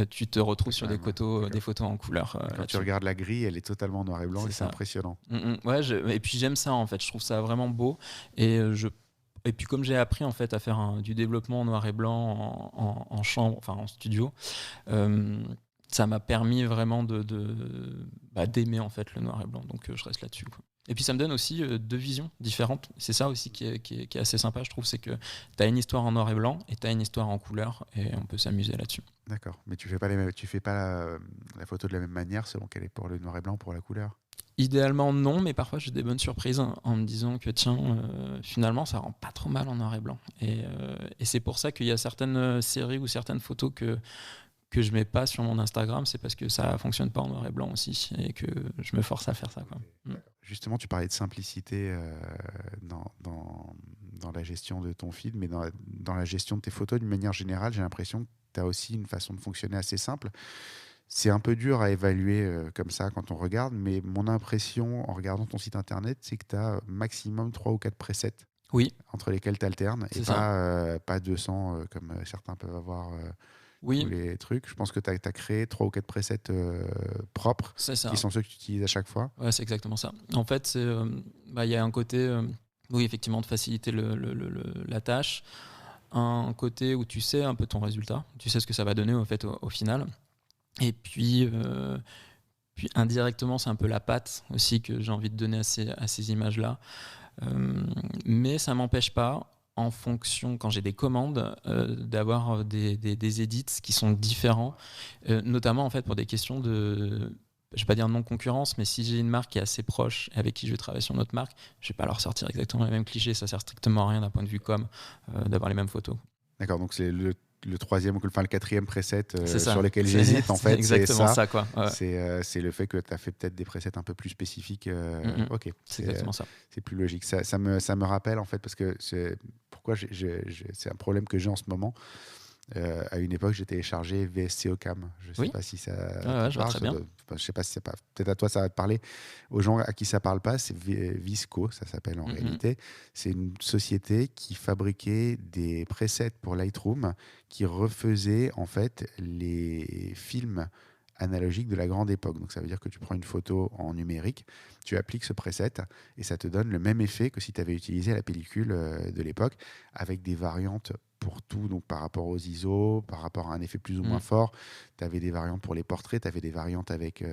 tu te retrouves sur des photos en couleur. Quand tu regardes la grille, elle est totalement en noir et blanc, c'est impressionnant. Ouais, et puis j'aime ça en fait, je trouve ça vraiment beau, et puis comme j'ai appris en fait à faire du développement en noir et blanc en chambre, enfin en studio, ça m'a permis vraiment d'aimer en fait le noir et blanc, donc je reste là-dessus, quoi. Et puis ça me donne aussi 2 visions différentes. C'est ça aussi qui est assez sympa, je trouve, c'est que tu as une histoire en noir et blanc et tu as une histoire en couleur, et on peut s'amuser là-dessus. D'accord, mais tu fais pas la photo de la même manière selon qu'elle est pour le noir et blanc ou pour la couleur ? Idéalement non, mais parfois j'ai des bonnes surprises en me disant que tiens, finalement ça rend pas trop mal en noir et blanc. Et c'est pour ça qu'il y a certaines séries ou certaines photos que je mets pas sur mon Instagram, c'est parce que ça fonctionne pas en noir et blanc aussi, et que je me force à faire ça, quoi. Justement, tu parlais de simplicité dans la gestion de ton feed, mais dans la gestion de tes photos d'une manière générale, j'ai l'impression que tu as aussi une façon de fonctionner assez simple. C'est un peu dur à évaluer comme ça quand on regarde, mais mon impression en regardant ton site internet, c'est que tu as maximum 3 ou 4 presets. Oui. Entre lesquels tu alternes, et pas 200 comme certains peuvent avoir. Oui. Tous les trucs. Je pense que tu as créé 3 ou 4 presets propres qui sont ceux que tu utilises à chaque fois. Ouais, c'est exactement ça. En fait, il y a un côté, oui, effectivement, de faciliter la tâche. Un côté où tu sais un peu ton résultat, tu sais ce que ça va donner au final. Et puis indirectement, c'est un peu la patte aussi que j'ai envie de donner à ces images-là. Mais ça ne m'empêche pas, en fonction, quand j'ai des commandes, d'avoir des edits qui sont différents, notamment en fait pour des questions de, je vais pas dire non-concurrence, mais si j'ai une marque qui est assez proche et avec qui je vais travailler sur notre marque, je vais pas leur sortir exactement les mêmes clichés, ça sert strictement à rien d'un point de vue d'avoir les mêmes photos. D'accord, donc c'est le 4e preset sur lequel j'hésite, en fait. C'est exactement ça, quoi. Ouais. C'est le fait que tu as fait peut-être des presets un peu plus spécifiques. Ok, c'est exactement ça. C'est plus logique. Ça me rappelle, en fait, parce que c'est un problème que j'ai en ce moment. À une époque, j'ai téléchargé VSC Ocam. Je ne sais pas si ça je vois très bien. Je sais pas si c'est pas. Peut-être à toi, ça va te parler. Aux gens à qui ça parle pas, c'est Visco, ça s'appelle en réalité. C'est une société qui fabriquait des presets pour Lightroom qui refaisaient en fait les films analogiques de la grande époque. Donc ça veut dire que tu prends une photo en numérique, tu appliques ce preset et ça te donne le même effet que si tu avais utilisé la pellicule de l'époque, avec des variantes pour tout, donc par rapport aux ISO, par rapport à un effet plus ou moins fort. Tu avais des variantes pour les portraits, tu avais des variantes avec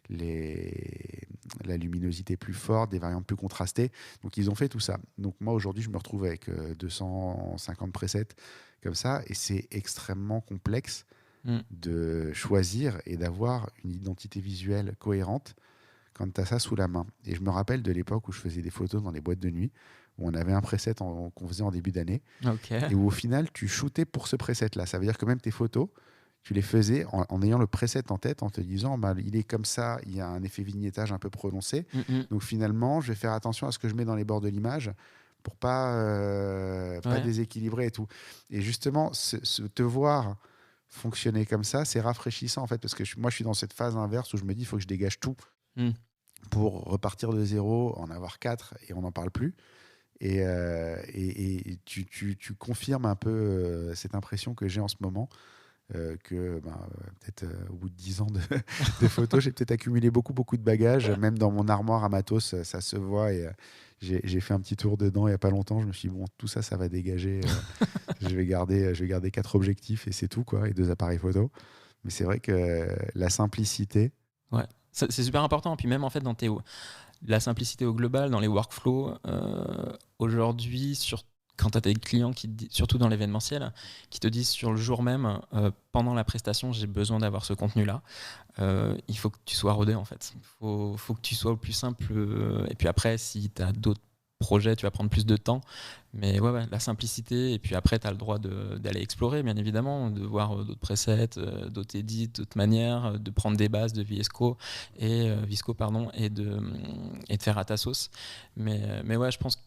la luminosité plus forte, des variantes plus contrastées. Donc ils ont fait tout ça. Donc moi aujourd'hui, je me retrouve avec 250 presets comme ça, et c'est extrêmement complexe de choisir et d'avoir une identité visuelle cohérente quand tu as ça sous la main. Et je me rappelle de l'époque où je faisais des photos dans les boîtes de nuit, où on avait un preset qu'on faisait en début d'année, et où au final, tu shootais pour ce preset-là. Ça veut dire que même tes photos, tu les faisais en ayant le preset en tête, en te disant il est comme ça, il y a un effet vignettage un peu prononcé. Donc finalement, je vais faire attention à ce que je mets dans les bords de l'image pour pas déséquilibrer et tout. Et justement, te voir fonctionner comme ça, c'est rafraîchissant en fait, parce que moi je suis dans cette phase inverse où je me dis il faut que je dégage tout pour repartir de zéro, en avoir 4 et on n'en parle plus. Et tu confirmes un peu cette impression que j'ai en ce moment. que peut-être au bout de 10 ans de photos, j'ai peut-être accumulé beaucoup de bagages. Même dans mon armoire à matos, ça se voit. Et j'ai fait un petit tour dedans il n'y a pas longtemps. Je me suis dit, bon, tout ça, ça va dégager. Je vais garder 4 objectifs et c'est tout, quoi, et 2 appareils photo. Mais c'est vrai que la simplicité. Ouais, c'est super important. Puis même en fait, la simplicité au global, dans les workflows, aujourd'hui, quand tu as des clients, surtout dans l'événementiel, qui te disent sur le jour même, pendant la prestation, j'ai besoin d'avoir ce contenu-là, il faut que tu sois rodé en fait. Il faut que tu sois au plus simple. Et puis après, si tu as d'autres projets, tu vas prendre plus de temps. Mais ouais, la simplicité. Et puis après, tu as le droit d'aller explorer, bien évidemment, de voir d'autres presets, d'autres edits, d'autres manières, de prendre des bases de Visco et de faire à ta sauce. Mais ouais, je pense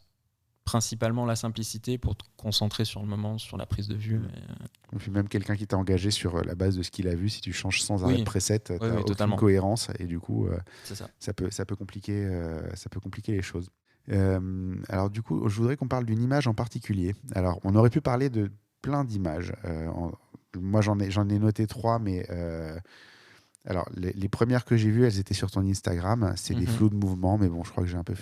principalement la simplicité pour te concentrer sur le moment, sur la prise de vue. Et puis même quelqu'un qui t'a engagé sur la base de ce qu'il a vu, si tu changes sans arrêt de preset, tu n'as aucune totalement. cohérence et du coup, ça peut compliquer les choses. Alors du coup, je voudrais qu'on parle d'une image en particulier. Alors, on aurait pu parler de plein d'images. Moi, j'en ai noté 3, mais alors, les premières que j'ai vues, elles étaient sur ton Instagram. C'est des flous de mouvement, mais bon, je crois que j'ai un peu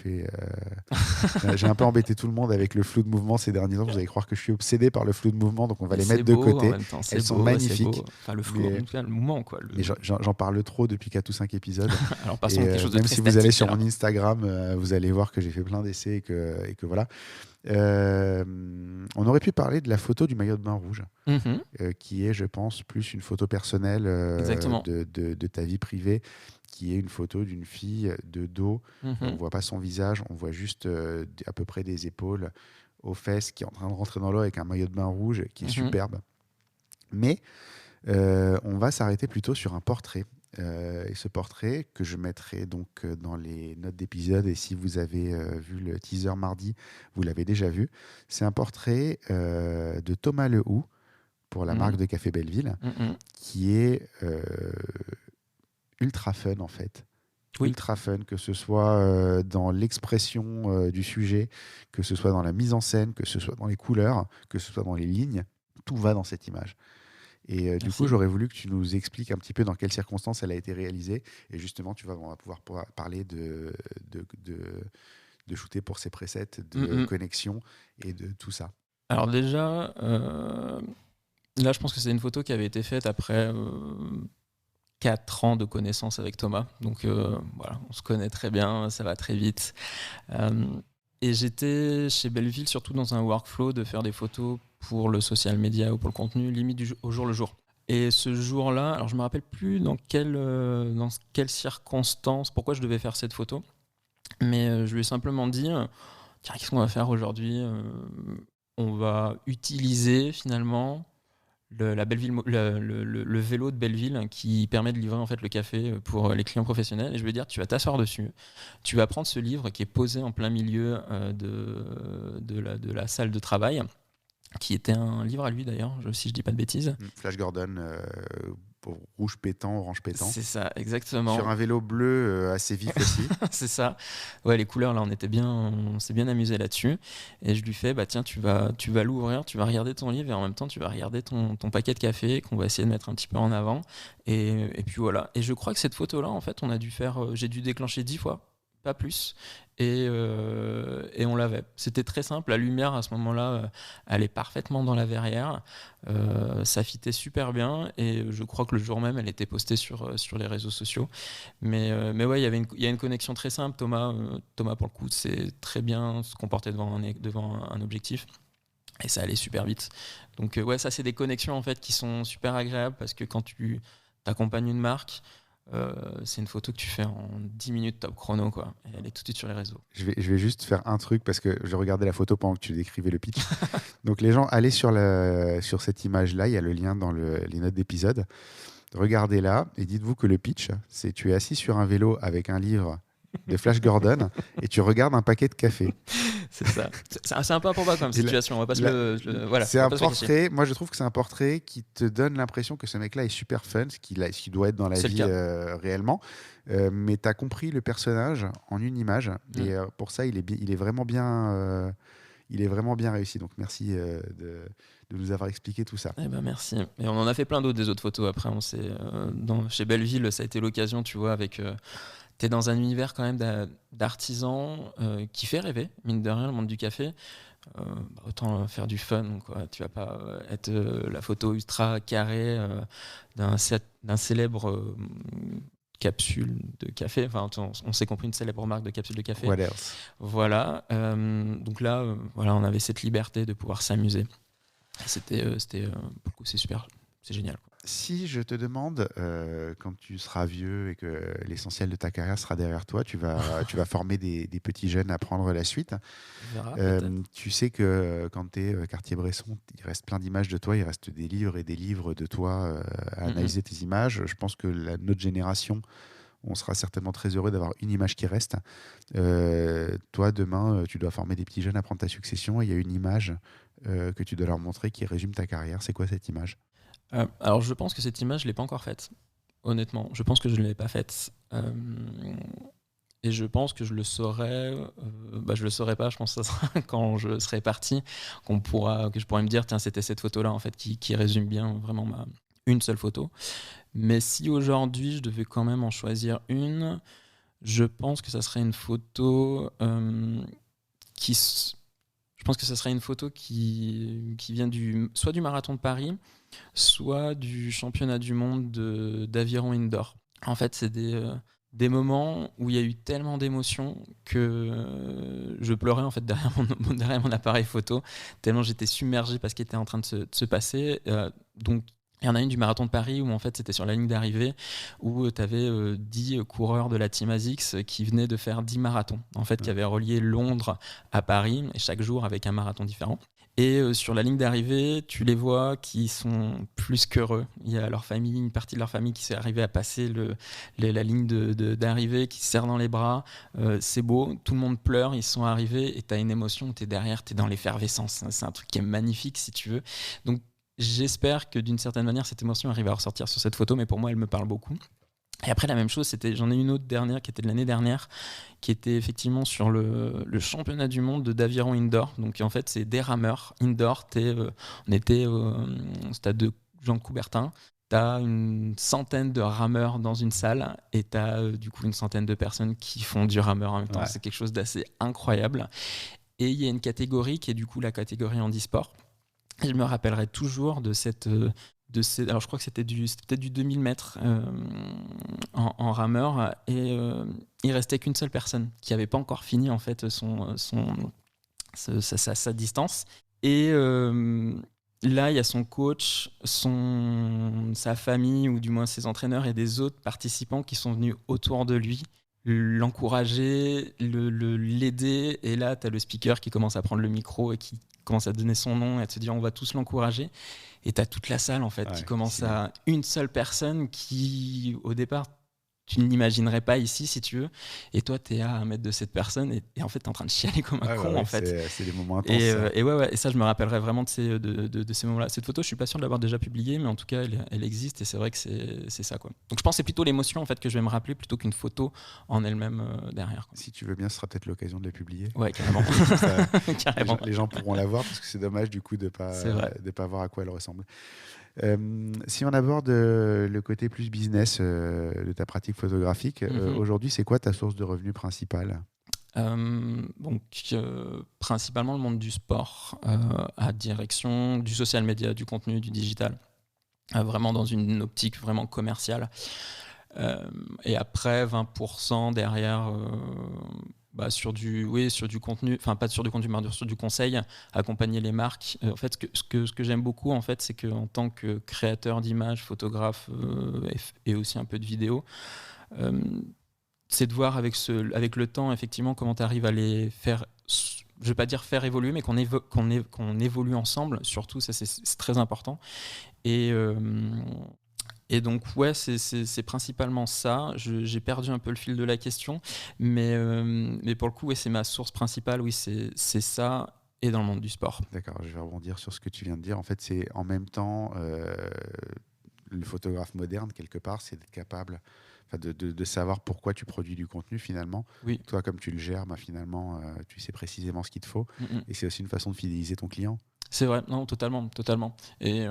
j'ai un peu embêté tout le monde avec le flou de mouvement ces derniers temps. Vous allez croire que je suis obsédé par le flou de mouvement, donc on va les mettre de côté. Elles sont magnifiques. Enfin, le flou, le mouvement, quoi. Mais j'en parle trop depuis 4 ou 5 épisodes. Alors, passons à quelque chose de même très si vous allez sur statique, mon Instagram, vous allez voir que j'ai fait plein d'essais et que voilà. On aurait pu parler de la photo du maillot de bain rouge, qui est, je pense, plus une photo personnelle de ta vie privée, qui est une photo d'une fille de dos. On ne voit pas son visage, on voit juste à peu près des épaules aux fesses, qui est en train de rentrer dans l'eau avec un maillot de bain rouge qui est superbe. Mais on va s'arrêter plutôt sur un portrait. Et ce portrait que je mettrai donc dans les notes d'épisode, et si vous avez vu le teaser mardi, vous l'avez déjà vu. C'est un portrait de Thomas Lehoux pour la marque de café Belleville, qui est ultra fun en fait. Oui. Ultra fun, que ce soit dans l'expression du sujet, que ce soit dans la mise en scène, que ce soit dans les couleurs, que ce soit dans les lignes, tout va dans cette image. Et du coup, j'aurais voulu que tu nous expliques un petit peu dans quelles circonstances elle a été réalisée. Et justement, on va pouvoir parler de shooter pour ses presets, de connexion et de tout ça. Alors déjà, là, je pense que c'est une photo qui avait été faite après 4 ans de connaissance avec Thomas. Donc voilà, on se connaît très bien, ça va très vite. Et j'étais chez Belleville surtout dans un workflow de faire des photos pour le social media ou pour le contenu, limite au jour le jour. Et ce jour-là, alors je me rappelle plus dans quelles circonstances, pourquoi je devais faire cette photo, mais je lui ai simplement dit, tiens, qu'est-ce qu'on va faire aujourd'hui ? On va utiliser finalement le vélo de Belleville qui permet de livrer en fait le café pour les clients professionnels, et je vais dire, tu vas t'asseoir dessus, tu vas prendre ce livre qui est posé en plein milieu de la salle de travail, qui était un livre à lui d'ailleurs, si je dis pas de bêtises. Flash Gordon, rouge pétant, orange pétant. C'est ça, exactement. Sur un vélo bleu assez vif aussi. C'est ça. Ouais, les couleurs, là, on s'est bien amusé là-dessus. Et je lui fais, bah tiens, tu vas l'ouvrir, tu vas regarder ton livre et en même temps, tu vas regarder ton paquet de café qu'on va essayer de mettre un petit peu en avant. Et puis voilà. Et je crois que cette photo-là, en fait, j'ai dû déclencher 10 fois. Pas plus, et on l'avait. C'était très simple, la lumière à ce moment-là, elle est parfaitement dans la verrière, ça fitait super bien, et je crois que le jour même, elle était postée sur les réseaux sociaux. Mais ouais, il y a une connexion très simple. Thomas, pour le coup, c'est très bien se comporter devant un objectif, et ça allait super vite. Donc ouais, ça, c'est des connexions en fait qui sont super agréables, parce que quand tu t'accompagnes une marque, c'est une photo que tu fais en 10 minutes top chrono, quoi. Et elle est tout de suite sur les réseaux. Je vais juste faire un truc, parce que je regardais la photo pendant que tu décrivais le pitch. Donc les gens, allez sur cette image-là, il y a le lien dans les notes d'épisode. Regardez-la et dites-vous que le pitch, c'est tu es assis sur un vélo avec un livre de Flash Gordon et tu regardes un paquet de café. C'est ça. C'est un peu improbable comme situation. On va pas voilà. C'est un portrait. Moi, je trouve que c'est un portrait qui te donne l'impression que ce mec-là est super fun, ce qu'il doit être dans la vie réellement. Mais tu as compris le personnage en une image. Et pour ça, il est vraiment bien réussi. Donc, merci de de nous avoir expliqué tout ça. Eh ben merci. Et on en a fait plein d'autres, des autres photos. Après, chez Belleville, ça a été l'occasion, tu vois, t'es dans un univers quand même d'artisans qui fait rêver, mine de rien, le monde du café. Autant faire du fun, quoi. Tu vas pas être la photo ultra carrée d'un célèbre capsule de café. Enfin, on s'est compris, une célèbre marque de capsule de café. What else? Voilà. Donc là, voilà, on avait cette liberté de pouvoir s'amuser. C'était beaucoup, c'est super, c'est génial, quoi. Si je te demande, quand tu seras vieux et que l'essentiel de ta carrière sera derrière toi, tu vas former des petits jeunes à prendre la suite. On verra, Tu sais que quand tu es Cartier-Bresson, il reste plein d'images de toi, il reste des livres et des livres de toi à analyser tes images. Je pense que notre génération, on sera certainement très heureux d'avoir une image qui reste. Toi, demain, tu dois former des petits jeunes à prendre ta succession et il y a une image que tu dois leur montrer qui résume ta carrière. C'est quoi cette image ? Alors, je pense que cette image, je ne l'ai pas encore faite. Honnêtement, je pense que je ne l'ai pas faite. Et je pense que je le saurai. Je le saurai pas. Je pense que ça sera quand je serai parti que je pourrai me dire, tiens, c'était cette photo-là en fait qui résume bien vraiment une seule photo. Mais si aujourd'hui je devais quand même en choisir une, je pense que ça serait une photo je pense que ça serait une photo qui vient soit du marathon de Paris, soit du championnat du monde d'aviron indoor. En fait, c'est des moments où il y a eu tellement d'émotions que je pleurais en fait derrière mon appareil photo, tellement j'étais submergé par ce qui était en train de se passer. Donc, il y en a une du marathon de Paris où en fait c'était sur la ligne d'arrivée où tu avais 10 coureurs de la Team ASICS qui venaient de faire 10 marathons, en fait, qui avaient relié Londres à Paris, et chaque jour avec un marathon différent. Et sur la ligne d'arrivée, tu les vois qui sont plus qu'heureux. Il y a leur famille, une partie de leur famille qui s'est arrivée à passer la ligne d'arrivée, qui se serre dans les bras. C'est beau, tout le monde pleure, ils sont arrivés et tu as une émotion, tu es derrière, tu es dans l'effervescence. C'est un truc qui est magnifique si tu veux. Donc j'espère que d'une certaine manière, cette émotion arrive à ressortir sur cette photo, mais pour moi, elle me parle beaucoup. Et après, la même chose, j'en ai une autre dernière qui était de l'année dernière, qui était effectivement sur le championnat du monde d'aviron indoor. Donc en fait, c'est des rameurs indoor. On était au stade de Jean Coubertin. Tu as une centaine de rameurs dans une salle et tu as du coup une centaine de personnes qui font du rameur en même temps. Ouais. C'est quelque chose d'assez incroyable. Et il y a une catégorie qui est du coup la catégorie handisport. Et je me rappellerai toujours alors je crois que c'était peut-être du 2000 mètres en rameur et il restait qu'une seule personne qui n'avait pas encore fini en fait sa distance. Et là, il y a son coach, sa famille ou du moins ses entraîneurs et des autres participants qui sont venus autour de lui l'encourager, l'aider. Et là, tu as le speaker qui commence à prendre le micro et qui commence à donner son nom et à te dire on va tous l'encourager. Et tu as toute la salle en fait qui commence à une seule personne qui, au départ, tu ne l'imaginerais pas ici si tu veux. Et toi, tu es à 1 mètre de cette personne et en fait, tu es en train de chialer comme un con en fait. C'est des moments intenses. Et ça, je me rappellerai vraiment de ces moments-là. Cette photo, je suis pas sûr de l'avoir déjà publiée, mais en tout cas, elle existe et c'est vrai que c'est ça, quoi. Donc je pense que c'est plutôt l'émotion en fait que je vais me rappeler plutôt qu'une photo en elle-même derrière, quoi. Si tu veux bien, ce sera peut-être l'occasion de la publier. Ouais, carrément. Carrément. Les gens pourront la voir parce que c'est dommage du coup de pas voir à quoi elle ressemble. Si on aborde le côté plus business de ta pratique photographique, aujourd'hui, c'est quoi ta source de revenus principale ? Principalement le monde du sport, à direction du social media, du contenu, du digital, vraiment dans une optique vraiment commerciale. Et après 20% derrière sur du contenu, enfin pas sur du contenu, mais sur du conseil, accompagner les marques. En fait, ce que j'aime beaucoup, en fait, c'est qu'en tant que créateur d'images, photographe et aussi un peu de vidéo, c'est de voir avec le temps, effectivement, comment tu arrives à les faire, je ne vais pas dire faire évoluer, mais qu'on évolue ensemble, surtout, ça c'est très important. Et donc, ouais, c'est principalement ça. J'ai perdu un peu le fil de la question, mais pour le coup, ouais, c'est ma source principale, oui, c'est ça, et dans le monde du sport. D'accord, je vais rebondir sur ce que tu viens de dire. En fait, c'est en même temps, le photographe moderne, quelque part, c'est d'être capable de savoir pourquoi tu produis du contenu, finalement. Oui. Toi, comme tu le gères, finalement, tu sais précisément ce qu'il te faut. Et c'est aussi une façon de fidéliser ton client. C'est vrai, non, totalement, totalement. Et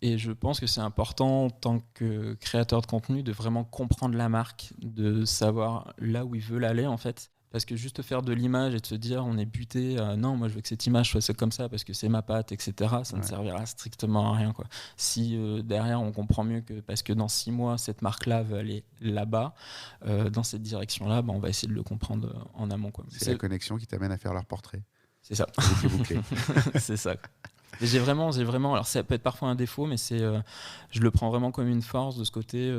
je pense que c'est important en tant que créateur de contenu de vraiment comprendre la marque, de savoir là où ils veulent aller en fait. Parce que juste faire de l'image et de se dire on est buté, non, moi je veux que cette image soit comme ça parce que c'est ma patte, etc., ça ne servira strictement à rien, quoi. Si derrière on comprend mieux que parce que dans 6 mois cette marque-là veut aller là-bas, dans cette direction-là, on va essayer de le comprendre en amont, quoi. C'est la connexion qui t'amène à faire leur portrait. C'est ça. Bouclé. C'est ça. Et j'ai vraiment, alors ça peut être parfois un défaut, mais je le prends vraiment comme une force de ce côté,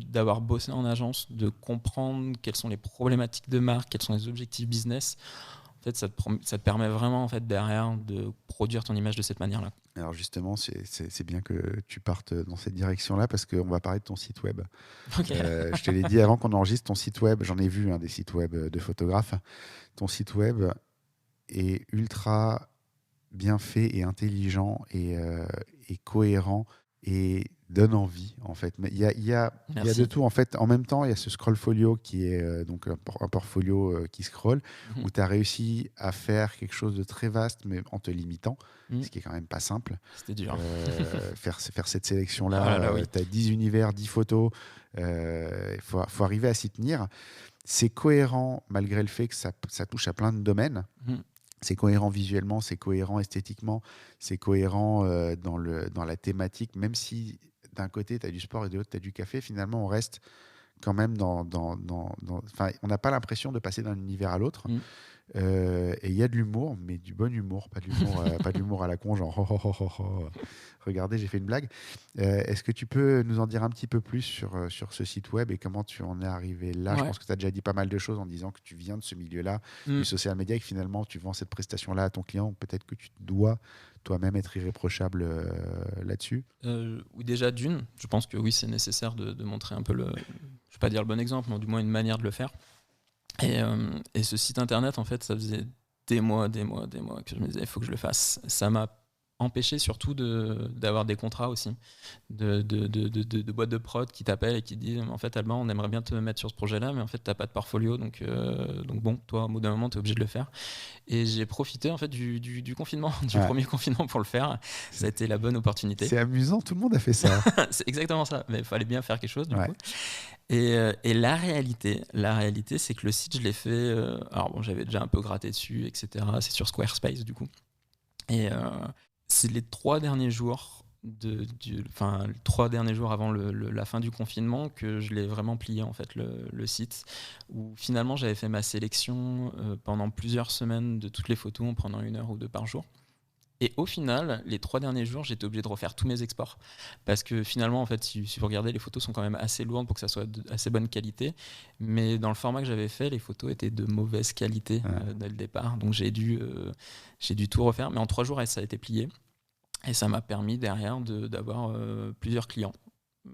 d'avoir bossé en agence, de comprendre quelles sont les problématiques de marque, quels sont les objectifs business. En fait, ça te permet vraiment en fait derrière de produire ton image de cette manière-là. Alors justement, c'est bien que tu partes dans cette direction-là parce qu'on va parler de ton site web. Okay. Je te l'ai dit avant qu'on enregistre ton site web. J'en ai vu des sites web de photographes. Ton site web est ultra bien fait et intelligent et cohérent et donne envie en fait. Mais il y a de tout en fait. En même temps, il y a ce Scrollfolio qui est donc un portfolio qui scrolle où tu as réussi à faire quelque chose de très vaste mais en te limitant, ce qui est quand même pas simple. C'était dur. Faire cette sélection là, tu as 10 univers, 10 photos, faut arriver à s'y tenir. C'est cohérent malgré le fait que ça touche à plein de domaines. C'est cohérent visuellement, c'est cohérent esthétiquement, c'est cohérent dans la thématique. Même si d'un côté, tu as du sport et de l'autre, tu as du café, finalement, on reste quand même on n'a pas l'impression de passer d'un univers à l'autre. Et il y a de l'humour, mais du bon humour, pas de l'humour à la con, genre regardez, j'ai fait une blague. Est-ce que tu peux nous en dire un petit peu plus sur ce site web et comment tu en es arrivé là? Je pense que tu as déjà dit pas mal de choses en disant que tu viens de ce milieu-là, du social media, et que finalement tu vends cette prestation-là à ton client. Peut-être que tu dois toi-même être irréprochable là-dessus. Oui, déjà je pense que oui, c'est nécessaire de montrer un peu je ne vais pas dire le bon exemple, mais du moins une manière de le faire. Et ce site internet, en fait, ça faisait des mois que je me disais, il faut que je le fasse. Ça m'a empêché surtout d'avoir des contrats aussi, de boîtes de prod qui t'appellent et qui disent, en fait, Alban, on aimerait bien te mettre sur ce projet-là, mais en fait, tu n'as pas de portfolio, donc bon, toi, au bout d'un moment, tu es obligé de le faire. Et j'ai profité en fait du confinement, du premier confinement pour le faire. Ça a été la bonne opportunité. C'est amusant, tout le monde a fait ça. C'est exactement ça, mais il fallait bien faire quelque chose du coup. Et la réalité, c'est que le site, je l'ai fait. Alors bon, j'avais déjà un peu gratté dessus, etc. C'est sur Squarespace du coup. Et c'est les 3 derniers jours, les 3 derniers jours avant la fin du confinement que je l'ai vraiment plié en fait le site. Où finalement j'avais fait ma sélection pendant plusieurs semaines de toutes les photos en prenant 1 heure ou 2 par jour. Et au final, les 3 derniers jours, j'étais obligé de refaire tous mes exports. Parce que finalement, en fait, si vous regardez, les photos sont quand même assez lourdes pour que ça soit assez bonne qualité. Mais dans le format que j'avais fait, les photos étaient de mauvaise qualité dès le départ. Donc j'ai dû tout refaire. Mais en 3 jours, ça a été plié. Et ça m'a permis derrière d'avoir plusieurs clients.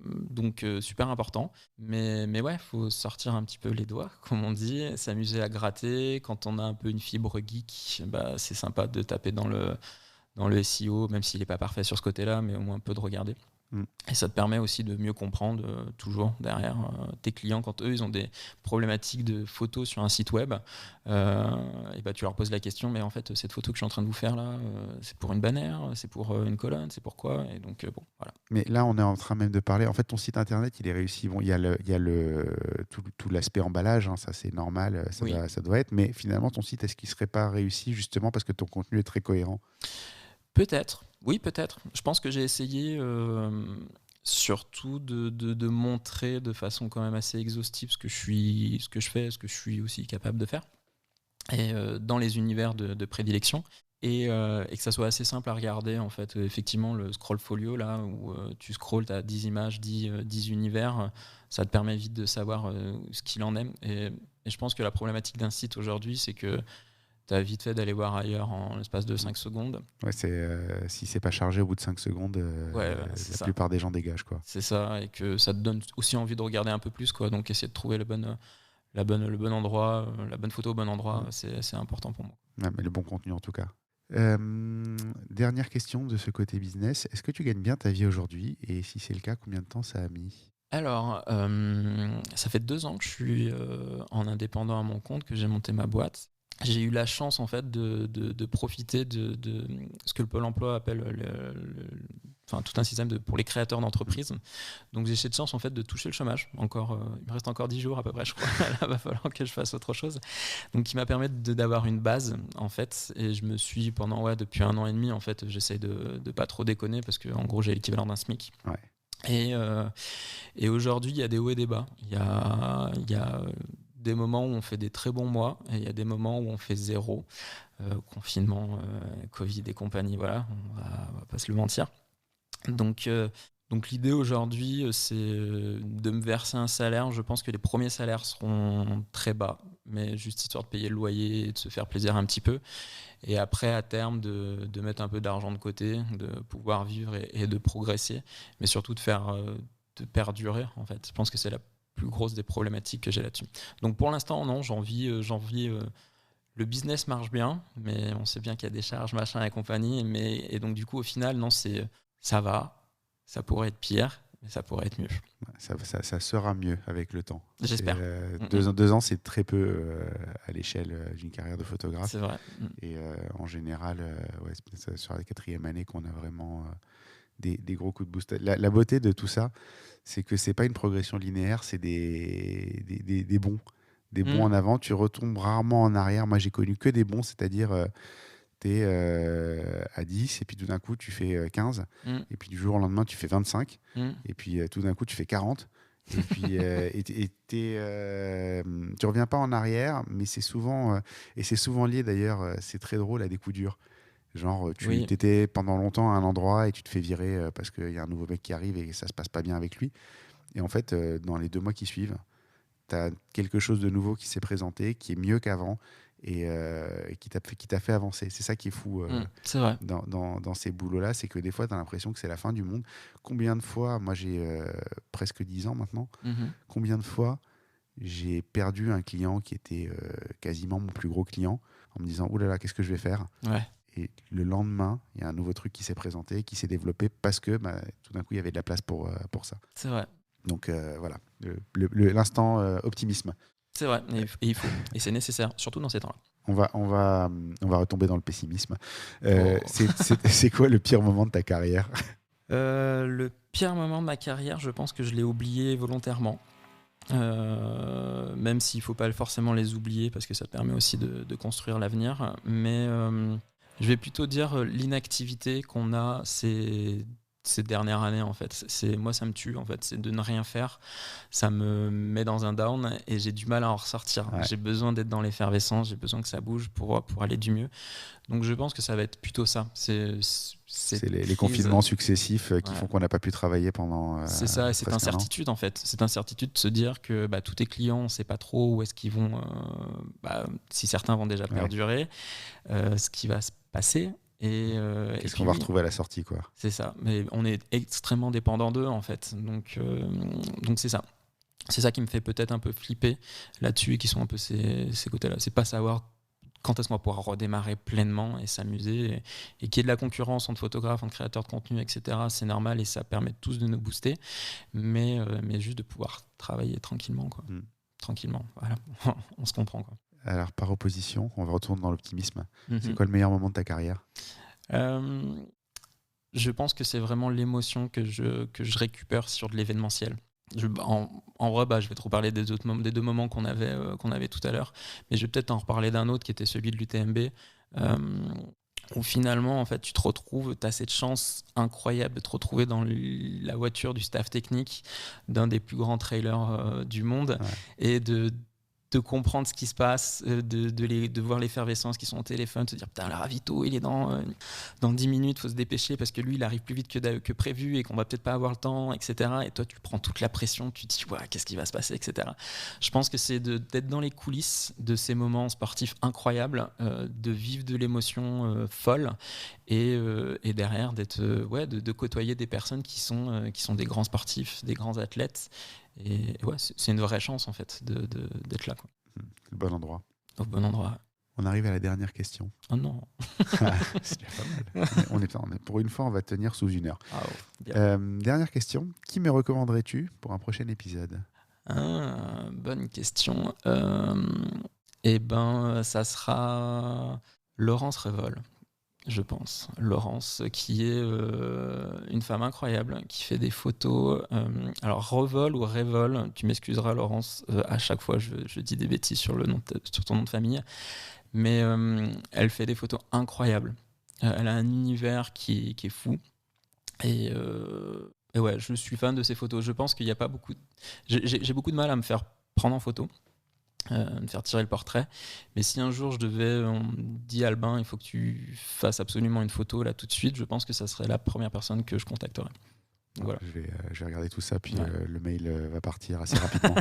Donc super important. Mais ouais, il faut sortir un petit peu les doigts, comme on dit, s'amuser à gratter. Quand on a un peu une fibre geek, c'est sympa de taper dans le SEO, même s'il n'est pas parfait sur ce côté-là, mais au moins un peu de regarder. Et ça te permet aussi de mieux comprendre toujours derrière tes clients quand eux ils ont des problématiques de photos sur un site web, et tu leur poses la question, mais en fait cette photo que je suis en train de vous faire là, c'est pour une bannière, c'est pour une colonne, c'est pourquoi, et donc bon voilà. Mais là on est en train même de parler, en fait ton site internet il est réussi, bon il y a tout l'aspect emballage, hein, ça c'est normal, ça doit être, mais finalement ton site, est-ce qu'il serait pas réussi justement parce que ton contenu est très cohérent? Peut-être, oui, peut-être. Je pense que j'ai essayé surtout de montrer de façon quand même assez exhaustive ce que je fais, ce que je suis aussi capable de faire, et dans les univers de prédilection, et que ça soit assez simple à regarder en fait. Effectivement, le Scrollfolio là où tu scrolles, tu as 10 images, 10 univers, ça te permet vite de savoir ce qu'il en est. Et je pense que la problématique d'un site aujourd'hui, c'est que tu as vite fait d'aller voir ailleurs en l'espace de 5 secondes. Ouais, si c'est pas chargé au bout de 5 secondes, la plupart des gens dégagent, quoi. C'est ça, et que ça te donne aussi envie de regarder un peu plus, quoi. Donc essayer de trouver le bon endroit, la bonne photo au bon endroit, c'est important pour moi. Ouais, mais le bon contenu en tout cas. Dernière question de ce côté business, est-ce que tu gagnes bien ta vie aujourd'hui, et si c'est le cas, combien de temps ça a mis? Alors, ça fait 2 ans que je suis en indépendant à mon compte, que j'ai monté ma boîte. j'ai eu la chance en fait de profiter de ce que le Pôle emploi appelle tout un système pour les créateurs d'entreprises. Donc j'ai cette chance en fait de toucher le chômage. Il me reste encore 10 jours à peu près, je crois. Là, va falloir que je fasse autre chose. Donc qui m'a permis d'avoir une base en fait. Et je me suis depuis 1 an et demi en fait, j'essaie de pas trop déconner parce que en gros j'ai l'équivalent d'un SMIC. Ouais. Et aujourd'hui il y a des hauts et des bas. Il y a des moments où on fait des très bons mois et il y a des moments où on fait 0. Confinement, Covid et compagnie, voilà, on va pas se le mentir. Donc l'idée aujourd'hui, c'est de me verser un salaire. Je pense que les premiers salaires seront très bas, mais juste histoire de payer le loyer et de se faire plaisir un petit peu. Et après, à terme, de mettre un peu d'argent de côté, de pouvoir vivre et de progresser, mais surtout de perdurer, en fait. Je pense que c'est la plus grosse des problématiques que j'ai là-dessus. Donc pour l'instant, non, j'en vis le business marche bien, mais on sait bien qu'il y a des charges, machin et compagnie. Et donc du coup, au final, non, ça va, ça pourrait être pire, mais ça pourrait être mieux. Ça sera mieux avec le temps. J'espère. 2 ans, c'est très peu à l'échelle d'une carrière de photographe. C'est vrai. Et en général, c'est sur la 4e année qu'on a vraiment des gros coups de boost. La beauté de tout ça, c'est que c'est pas une progression linéaire, c'est des bons. Des bons en avant. Tu retombes rarement en arrière. Moi, j'ai connu que des bons, c'est-à-dire tu es à 10 et puis tout d'un coup, tu fais 15. Et puis du jour au lendemain, tu fais 25. Et puis tout d'un coup, tu fais 40. Et puis tu reviens pas en arrière, mais c'est souvent lié d'ailleurs, c'est très drôle, à des coups durs. Genre, tu étais pendant longtemps à un endroit et tu te fais virer parce qu'il y a un nouveau mec qui arrive et ça se passe pas bien avec lui. Et en fait, dans les 2 mois qui suivent, tu as quelque chose de nouveau qui s'est présenté, qui est mieux qu'avant et qui t'a fait avancer. C'est ça qui est fou c'est vrai. dans ces boulots-là, c'est que des fois, tu as l'impression que c'est la fin du monde. Combien de fois, moi j'ai presque 10 ans maintenant, combien de fois j'ai perdu un client qui était quasiment mon plus gros client en me disant « Ouh là là, qu'est-ce que je vais faire ?» Et le lendemain, il y a un nouveau truc qui s'est présenté, qui s'est développé parce que tout d'un coup, il y avait de la place pour ça. C'est vrai. Donc voilà, l'instant optimisme. C'est vrai, et il faut, et c'est nécessaire, surtout dans ces temps-là. On va retomber dans le pessimisme. C'est quoi le pire moment de ta carrière ? Le pire moment de ma carrière, je pense que je l'ai oublié volontairement. Même s'il ne faut pas forcément les oublier parce que ça permet aussi de construire l'avenir. Mais je vais plutôt dire l'inactivité qu'on a ces dernières années en fait. Moi ça me tue en fait, c'est de ne rien faire, ça me met dans un down et j'ai du mal à en ressortir. J'ai besoin d'être dans l'effervescence, j'ai besoin que ça bouge pour aller du mieux. Donc je pense que ça va être plutôt ça. C'est les confinements successifs qui font qu'on n'a pas pu travailler pendant c'est ça, et cette incertitude en fait, cette incertitude de se dire que tous tes clients, on ne sait pas trop où est-ce qu'ils vont, si certains vont déjà perdurer, ce qui va se passer. Qu'est-ce qu'on va retrouver à la sortie, quoi. C'est ça, mais on est extrêmement dépendant d'eux en fait, donc c'est ça. C'est ça qui me fait peut-être un peu flipper là-dessus et qui sont un peu ces côtés-là. C'est pas savoir quand est-ce qu'on va pouvoir redémarrer pleinement et s'amuser et qu'il y ait de la concurrence entre photographes, entre créateurs de contenu, etc. C'est normal et ça permet tous de nous booster, mais juste de pouvoir travailler tranquillement, quoi. Tranquillement, voilà, on se comprend, quoi. Alors, par opposition, on va retourner dans l'optimisme. C'est quoi le meilleur moment de ta carrière ? Je pense que c'est vraiment l'émotion que je récupère sur de l'événementiel. En vrai, je vais te reparler des 2 moments qu'on avait tout à l'heure, mais je vais peut-être en reparler d'un autre qui était celui de l'UTMB, où finalement, en fait, tu as cette chance incroyable de te retrouver dans la voiture du staff technique d'un des plus grands trailers du monde et de comprendre ce qui se passe, de voir l'effervescence qui sont au téléphone, de se dire putain, le ravito il est dans 10 minutes, faut se dépêcher parce que lui il arrive plus vite que prévu et qu'on va peut-être pas avoir le temps, etc. Et toi tu prends toute la pression, tu te dis qu'est-ce qui va se passer, etc. Je pense que c'est d'être dans les coulisses de ces moments sportifs incroyables, de vivre de l'émotion folle et derrière de côtoyer des personnes qui sont des grands sportifs, des grands athlètes. Et c'est une vraie chance en fait d'être là, quoi. Le bon endroit. Au bon endroit. On arrive à la dernière question. Oh non. C'est pas mal. Pour une fois, on va tenir sous 1 heure. Dernière question. Qui me recommanderais-tu pour un prochain épisode ? Bonne question. Eh ben, ça sera Laurence Révol, je pense. Laurence, qui est une femme incroyable, qui fait des photos. Alors, Revol ou Révol, tu m'excuseras, Laurence, à chaque fois je dis des bêtises sur ton nom de famille, mais elle fait des photos incroyables. Elle a un univers qui est fou. Et ouais, je suis fan de ses photos. Je pense qu'il n'y a pas beaucoup. J'ai beaucoup de mal à me faire prendre en photo, me faire tirer le portrait. Mais si un jour on me dit Albin, il faut que tu fasses absolument une photo là tout de suite, je pense que ça serait la première personne que je contacterais. Voilà. Je vais regarder tout ça, puis le mail va partir assez rapidement.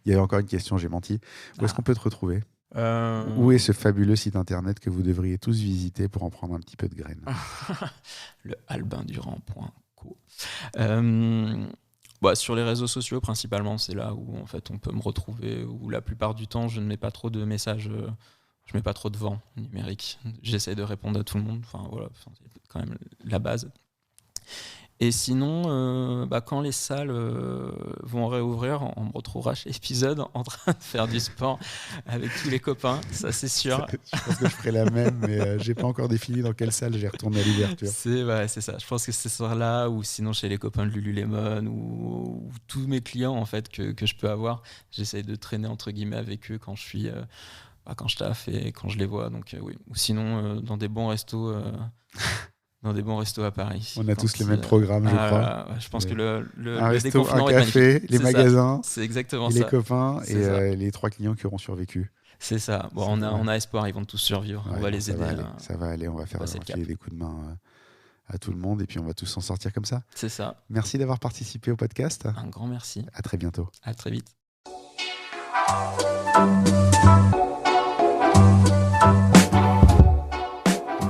Il y avait encore une question, j'ai menti. Où est-ce qu'on peut te retrouver ? Où est ce fabuleux site internet que vous devriez tous visiter pour en prendre un petit peu de graines ? Le albindurand.co. Sur les réseaux sociaux principalement, c'est là où en fait on peut me retrouver, où la plupart du temps je ne mets pas trop de messages, je mets pas trop de vent numérique. J'essaie de répondre à tout le monde, enfin voilà, c'est quand même la base. Et sinon, quand les salles vont réouvrir, on me retrouvera chez Épisode en train de faire du sport avec tous les copains, ça c'est sûr. Je pense que je ferai la même, mais j'ai pas encore défini dans quelle salle j'ai retourné à l'ouverture. C'est ça. Je pense que c'est ce soir-là, ou sinon chez les copains de Lululemon, ou tous mes clients en fait que je peux avoir. J'essaye de traîner entre guillemets avec eux quand je suis, quand je taffe et quand je les vois. Donc oui. Ou sinon dans des bons restos. Dans des bons restos à Paris. On a tous les mêmes programmes, je crois. Je pense que le un resto, déconfinement un café, les magasins, c'est exactement et ça. les copains et les 3 clients qui auront survécu. C'est ça. Bon, on a espoir, ils vont tous survivre. Ouais, on va les aider. Ça va aller, on va filer des coups de main à tout le monde et puis on va tous s'en sortir comme ça. C'est ça. Merci d'avoir participé au podcast. Un grand merci. À très bientôt. À très vite.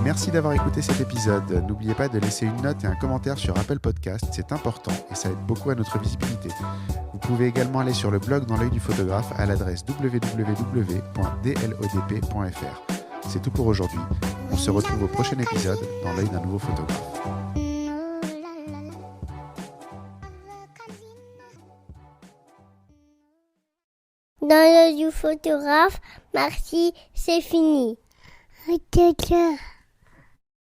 Merci d'avoir écouté cet épisode. N'oubliez pas de laisser une note et un commentaire sur Apple Podcast, c'est important et ça aide beaucoup à notre visibilité. Vous pouvez également aller sur le blog Dans l'œil du photographe à l'adresse www.dlodp.fr. C'est tout pour aujourd'hui. On se retrouve au prochain épisode dans l'œil d'un nouveau photographe. Dans l'œil du photographe, merci, c'est fini.